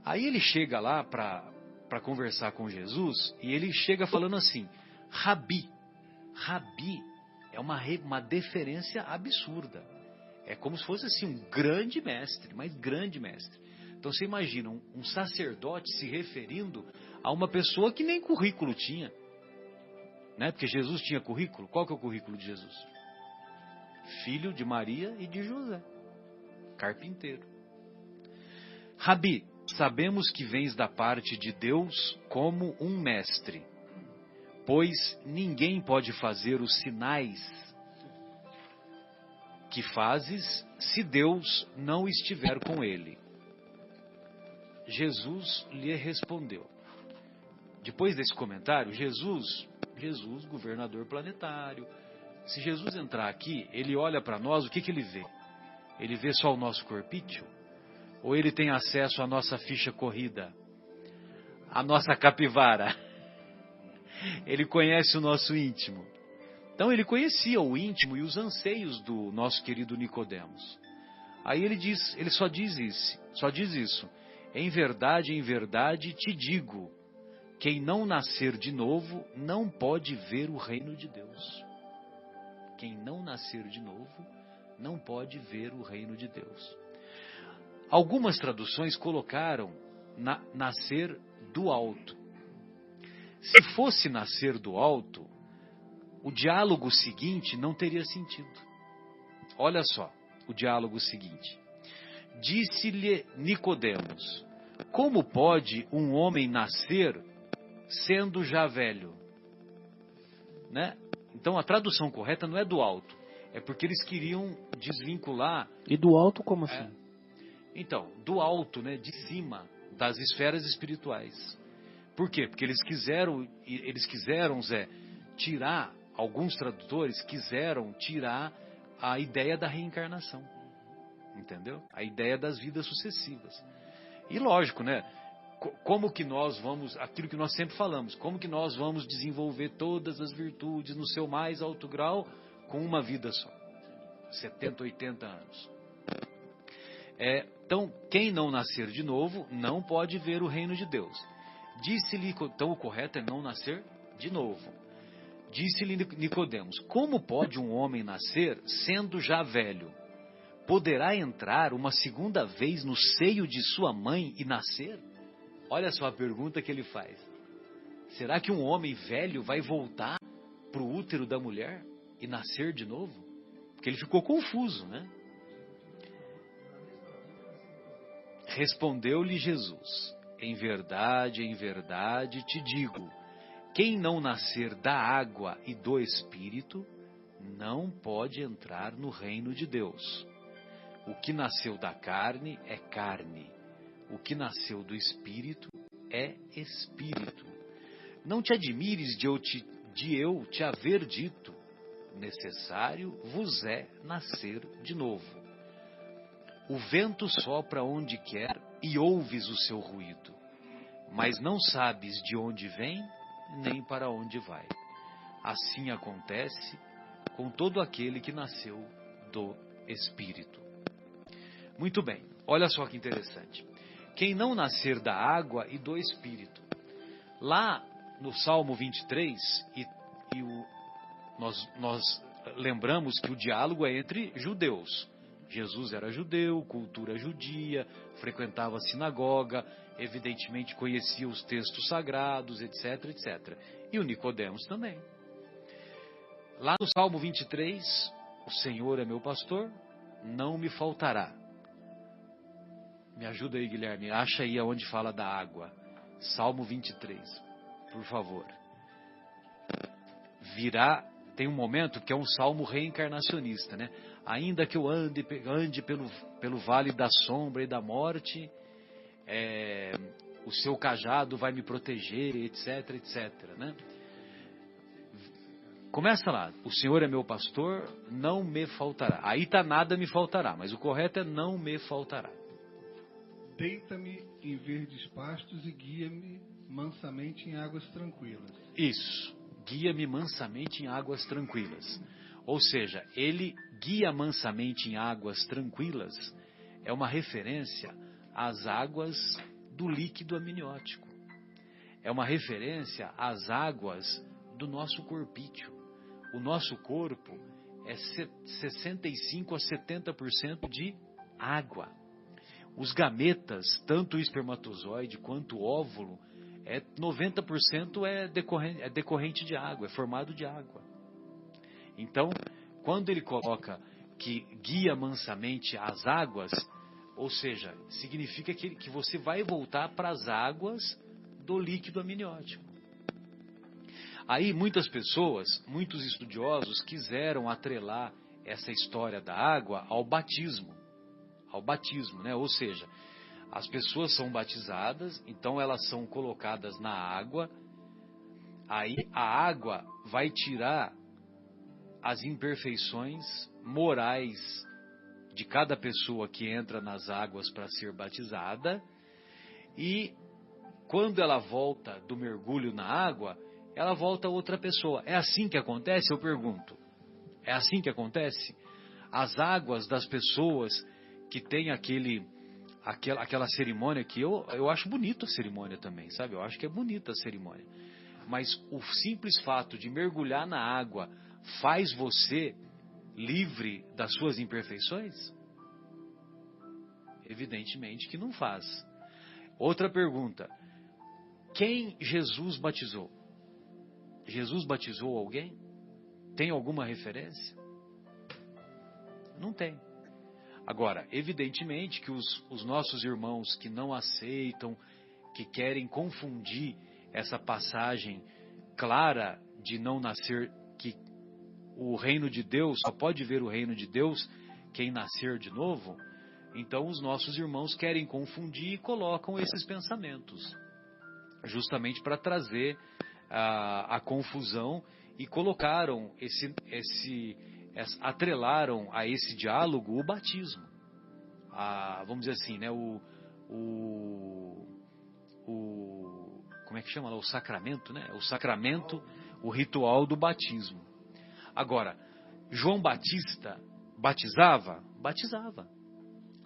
Aí ele chega lá para conversar com Jesus e ele chega falando assim: Rabi. Rabi é uma deferência absurda. É como se fosse assim um grande mestre, mas grande mestre. Então você imagina um sacerdote se referindo a uma pessoa que nem currículo tinha, né? Porque Jesus tinha currículo. Qual que é o currículo de Jesus? Filho de Maria e de José, carpinteiro. Rabi, sabemos que vens da parte de Deus como um mestre, pois ninguém pode fazer os sinais que fazes se Deus não estiver com ele. Jesus lhe respondeu. Depois desse comentário, Jesus, governador planetário, se Jesus entrar aqui, ele olha para nós, o que ele vê? Ele vê só o nosso corpício? Ou ele tem acesso à nossa ficha corrida? À nossa capivara? Ele conhece o nosso íntimo. Então ele conhecia o íntimo e os anseios do nosso querido Nicodemos. Aí ele só diz isso. Em verdade te digo, quem não nascer de novo não pode ver o reino de Deus. Quem não nascer de novo não pode ver o reino de Deus. Algumas traduções colocaram nascer do alto. Se fosse nascer do alto, o diálogo seguinte não teria sentido. Olha só o diálogo seguinte. Disse-lhe Nicodemos: como pode um homem nascer sendo já velho? Né? Então a tradução correta não é do alto. É porque eles queriam desvincular. E do alto como assim? Então, do alto, né, de cima, das esferas espirituais. Por quê? Porque eles quiseram, Zé, tirar, alguns tradutores quiseram tirar a ideia da reencarnação. Entendeu? A ideia das vidas sucessivas. E lógico, né? Como que nós vamos, aquilo que nós sempre falamos, como que nós vamos desenvolver todas as virtudes no seu mais alto grau com uma vida só? 70, 80 anos. Então, quem não nascer de novo não pode ver o reino de Deus. Disse-lhe, então o correto é não nascer de novo. Disse-lhe Nicodemos: como pode um homem nascer sendo já velho? Poderá entrar uma segunda vez no seio de sua mãe e nascer? Olha só a pergunta que ele faz. Será que um homem velho vai voltar para o útero da mulher e nascer de novo? Porque ele ficou confuso, né? Respondeu-lhe Jesus: em verdade te digo, quem não nascer da água e do Espírito não pode entrar no reino de Deus. O que nasceu da carne é carne, o que nasceu do Espírito é Espírito. Não te admires de eu te haver dito, necessário vos é nascer de novo. O vento sopra onde quer e ouves o seu ruído, mas não sabes de onde vem nem para onde vai. Assim acontece com todo aquele que nasceu do Espírito. Muito bem, olha só que interessante. Quem não nascer da água e do Espírito. Lá no Salmo 23, nós lembramos que o diálogo é entre judeus. Jesus era judeu, cultura judia, frequentava a sinagoga, evidentemente conhecia os textos sagrados, etc, etc. E o Nicodemos também. Lá no Salmo 23, o Senhor é meu pastor, não me faltará. Me ajuda aí, Guilherme, acha aí aonde fala da água. Salmo 23, por favor. Tem um momento que é um salmo reencarnacionista, né? Ainda que eu ande pelo vale da sombra e da morte, o seu cajado vai me proteger, etc, etc, né? Começa lá, o Senhor é meu pastor, não me faltará. Aí tá nada me faltará, mas o correto é não me faltará. Deita-me em verdes pastos e guia-me mansamente em águas tranquilas. Isso, guia-me mansamente em águas tranquilas. Ou seja, ele guia mansamente em águas tranquilas é uma referência às águas do líquido amniótico. É uma referência às águas do nosso corpício. O nosso corpo é 65% a 70% de água. Os gametas, tanto o espermatozoide quanto o óvulo, 90% é decorrente de água, é formado de água. Então, quando ele coloca que guia mansamente as águas, ou seja, significa que você vai voltar para as águas do líquido amniótico. Aí muitas pessoas, muitos estudiosos quiseram atrelar essa história da água ao batismo, né? Ou seja, as pessoas são batizadas, então elas são colocadas na água, aí a água vai tirar as imperfeições morais de cada pessoa que entra nas águas para ser batizada, e quando ela volta do mergulho na água, ela volta outra pessoa. É assim que acontece? Eu pergunto. É assim que acontece? As águas das pessoas que têm aquela cerimônia que eu acho bonita a cerimônia também, sabe? Eu acho que é bonita a cerimônia. Mas o simples fato de mergulhar na água faz você livre das suas imperfeições? Evidentemente que não faz. Outra pergunta. Quem Jesus batizou? Jesus batizou alguém? Tem alguma referência? Não tem. Agora, evidentemente que os nossos irmãos que não aceitam, que querem confundir essa passagem clara de não nascer, que o reino de Deus, só pode ver o reino de Deus quem nascer de novo, então os nossos irmãos querem confundir e colocam esses pensamentos, justamente para trazer a confusão, e colocaram atrelaram a esse diálogo o batismo, vamos dizer assim, né, como é que chama lá? O sacramento, né? O sacramento, o ritual do batismo. Agora, João Batista batizava? Batizava.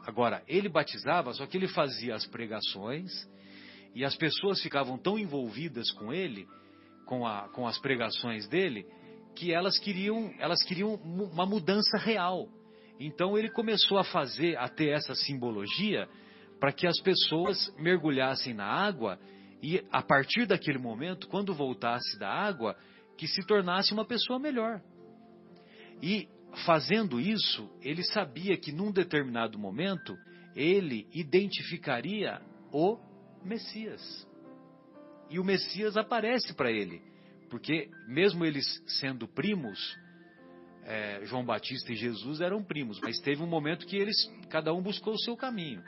Agora, ele batizava, só que ele fazia as pregações e as pessoas ficavam tão envolvidas com ele, com as pregações dele, que elas queriam uma mudança real. Então ele começou a ter essa simbologia para que as pessoas mergulhassem na água e, a partir daquele momento, quando voltasse da água, que se tornasse uma pessoa melhor. E fazendo isso, ele sabia que num determinado momento ele identificaria o Messias. E o Messias aparece para ele, porque mesmo eles sendo primos, João Batista e Jesus eram primos, mas teve um momento que cada um buscou o seu caminho.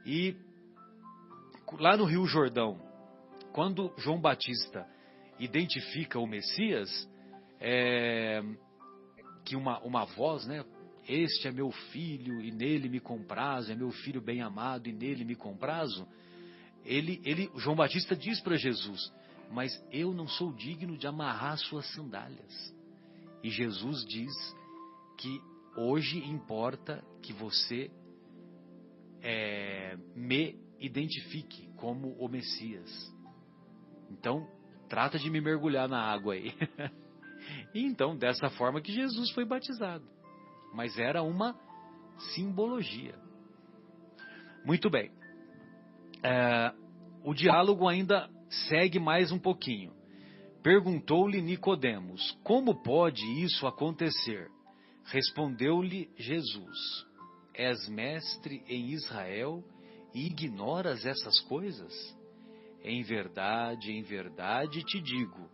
E lá no Rio Jordão, quando João Batista identifica o Messias, que uma voz, né? Este é meu filho e nele me comprazo, é meu filho bem amado e nele me comprazo. João Batista diz para Jesus: mas eu não sou digno de amarrar suas sandálias. E Jesus diz que hoje importa que você me identifique como o Messias. Então, trata de me mergulhar na água aí. E então, dessa forma que Jesus foi batizado. Mas era uma simbologia. Muito bem. O diálogo ainda segue mais um pouquinho. Perguntou-lhe Nicodemos: como pode isso acontecer? Respondeu-lhe Jesus: és mestre em Israel e ignoras essas coisas? Em verdade te digo,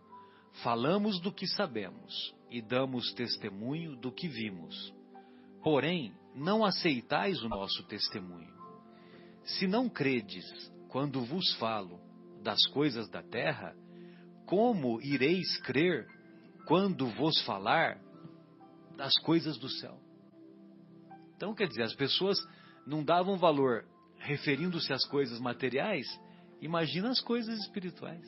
falamos do que sabemos e damos testemunho do que vimos. Porém, não aceitais o nosso testemunho. Se não credes quando vos falo das coisas da terra, como ireis crer quando vos falar das coisas do céu? Então, quer dizer, as pessoas não davam valor referindo-se às coisas materiais, imagina as coisas espirituais.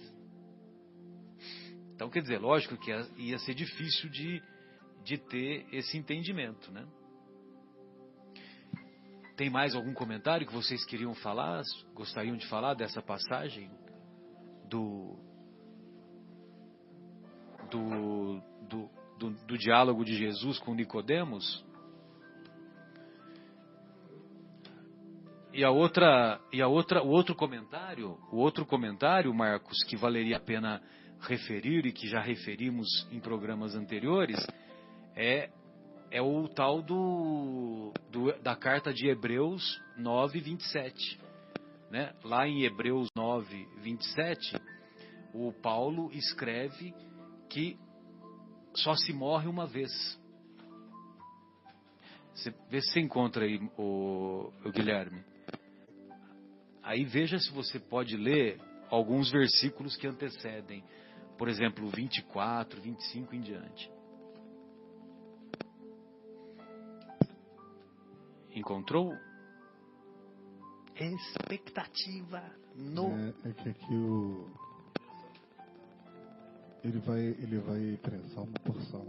Então, quer dizer, lógico que ia ser difícil de ter esse entendimento, né? Tem mais algum comentário que vocês queriam falar, gostariam de falar dessa passagem do diálogo de Jesus com Nicodemos? O outro comentário, Marcos, que valeria a pena referir e que já referimos em programas anteriores, é o tal da carta de Hebreus 9, 27. Né? Lá em Hebreus 9, 27, o Paulo escreve que só se morre uma vez. Vê se você encontra aí, o Guilherme. Aí veja se você pode ler alguns versículos que antecedem. Por exemplo, 24, 25 em diante. Encontrou? Expectativa no... É que aqui ele vai prensar uma porção.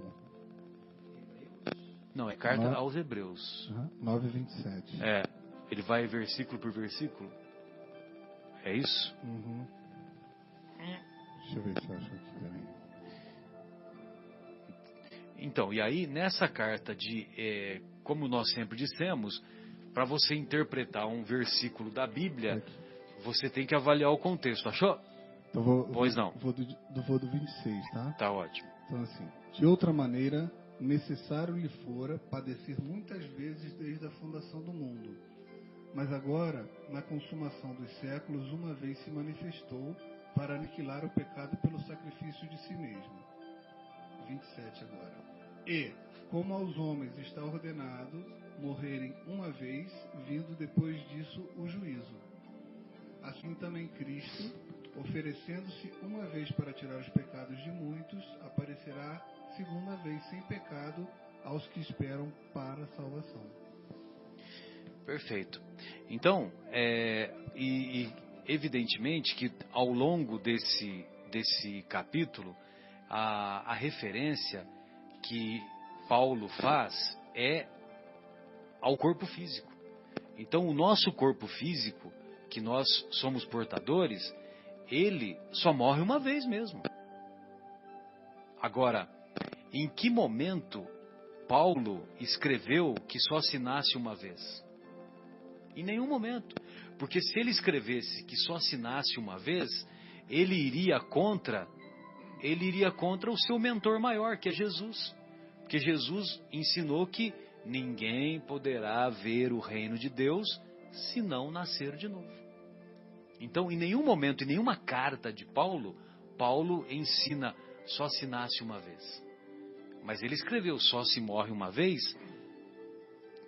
Não, é carta aos Hebreus. 9:27. Ele vai versículo por versículo. É isso? Uhum. Deixa eu ver se eu acho aqui também. Então, e aí nessa carta como nós sempre dissemos, para você interpretar um versículo da Bíblia, você tem que avaliar o contexto. Achou? Pois não. Vou do 26, tá? Tá ótimo. Então assim, de outra maneira, necessário lhe fora padecer muitas vezes desde a fundação do mundo. Mas agora, na consumação dos séculos, uma vez se manifestou para aniquilar o pecado pelo sacrifício de si mesmo. 27 agora. E, como aos homens está ordenado morrerem uma vez, vindo depois disso o juízo. Assim também Cristo, oferecendo-se uma vez para tirar os pecados de muitos, aparecerá segunda vez sem pecado aos que esperam para a salvação. Perfeito. Então, evidentemente que ao longo desse capítulo, a referência que Paulo faz é ao corpo físico. Então, o nosso corpo físico, que nós somos portadores, ele só morre uma vez mesmo. Agora, em que momento Paulo escreveu que só se nasce uma vez? Em nenhum momento. Porque se ele escrevesse que só se nasce uma vez, ele iria contra o seu mentor maior, que é Jesus. Porque Jesus ensinou que ninguém poderá ver o reino de Deus se não nascer de novo. Então, em nenhum momento, em nenhuma carta de Paulo ensina só se nasce uma vez. Mas ele escreveu só se morre uma vez,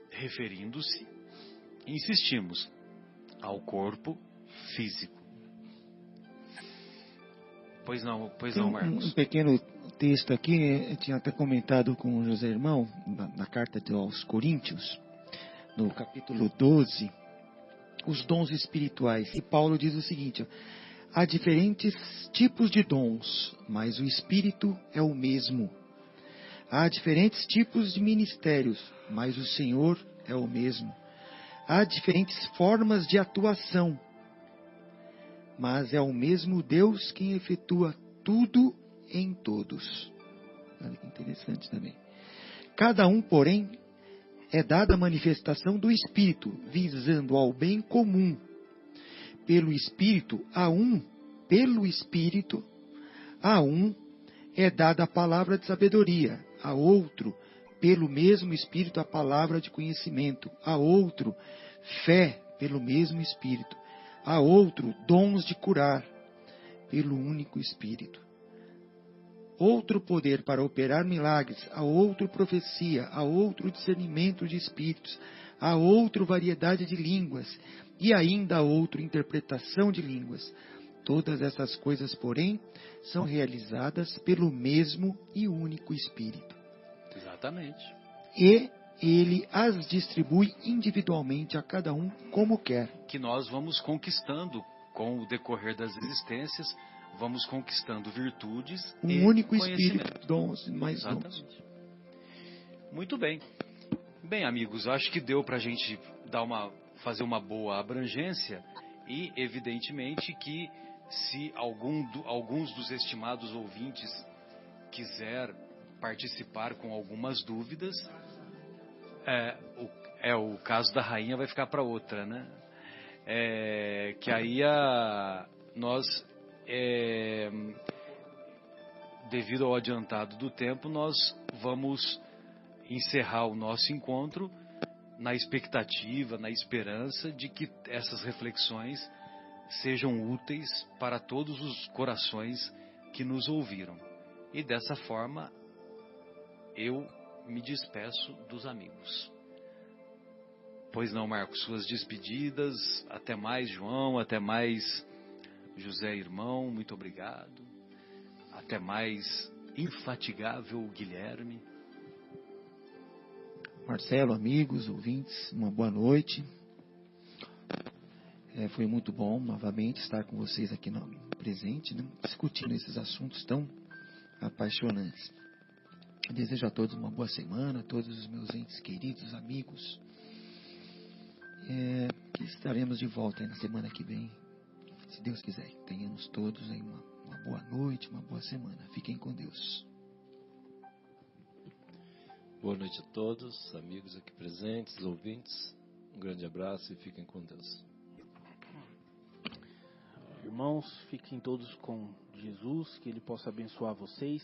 referindo-se, insistimos, ao corpo físico. Pois não, Marcos. Um pequeno texto aqui, eu tinha até comentado com o José Irmão, na carta aos Coríntios, no capítulo 12, os dons espirituais. E Paulo diz o seguinte: há diferentes tipos de dons, mas o Espírito é o mesmo. Há diferentes tipos de ministérios, mas o Senhor é o mesmo. Há diferentes formas de atuação, mas é o mesmo Deus quem efetua tudo em todos. Olha que interessante também. Cada um, porém, é dada a manifestação do Espírito, visando ao bem comum. Pelo Espírito, há um é dada a palavra de sabedoria, a outro, pelo mesmo Espírito, a palavra de conhecimento, a outro, fé, pelo mesmo Espírito, a outro, dons de curar, pelo único Espírito. Outro poder para operar milagres, a outro profecia, a outro discernimento de espíritos, a outro variedade de línguas, e ainda a outro interpretação de línguas. Todas essas coisas, porém, são realizadas pelo mesmo e único Espírito. Exatamente. E ele as distribui individualmente a cada um como quer. Que nós vamos conquistando com o decorrer das existências, vamos conquistando virtudes e único conhecimento. Espírito, dons, mais dons. Exatamente. Muito bem. Bem, amigos, acho que deu para a gente fazer uma boa abrangência e, evidentemente, que se alguns dos estimados ouvintes quiser participar com algumas dúvidas, o caso da rainha vai ficar para outra, né? Que aí nós, devido ao adiantado do tempo, nós vamos encerrar o nosso encontro na expectativa, na esperança de que essas reflexões sejam úteis para todos os corações que nos ouviram. E dessa forma, eu me despeço dos amigos. Pois não, Marcos, suas despedidas. Até mais, João. Até mais, José, irmão. Muito obrigado. Até mais, infatigável Guilherme. Marcelo, amigos, ouvintes, uma boa noite. Foi muito bom novamente estar com vocês aqui presente, né, discutindo esses assuntos tão apaixonantes. Desejo a todos uma boa semana, a todos os meus entes queridos, amigos. Que estaremos de volta aí na semana que vem, se Deus quiser. Tenhamos todos aí uma boa noite, uma boa semana. Fiquem com Deus. Boa noite a todos, amigos aqui presentes, ouvintes. Um grande abraço e fiquem com Deus. Irmãos, fiquem todos com Jesus, que Ele possa abençoar vocês.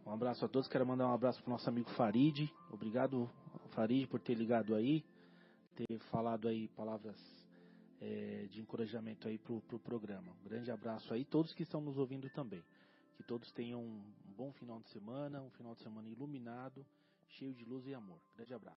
Um abraço a todos. Quero mandar um abraço para o nosso amigo Farid. Obrigado, Farid, por ter ligado aí, ter falado aí palavras de encorajamento aí para o programa. Um grande abraço aí, todos que estão nos ouvindo também. Que todos tenham um bom final de semana, um final de semana iluminado, cheio de luz e amor. Grande abraço.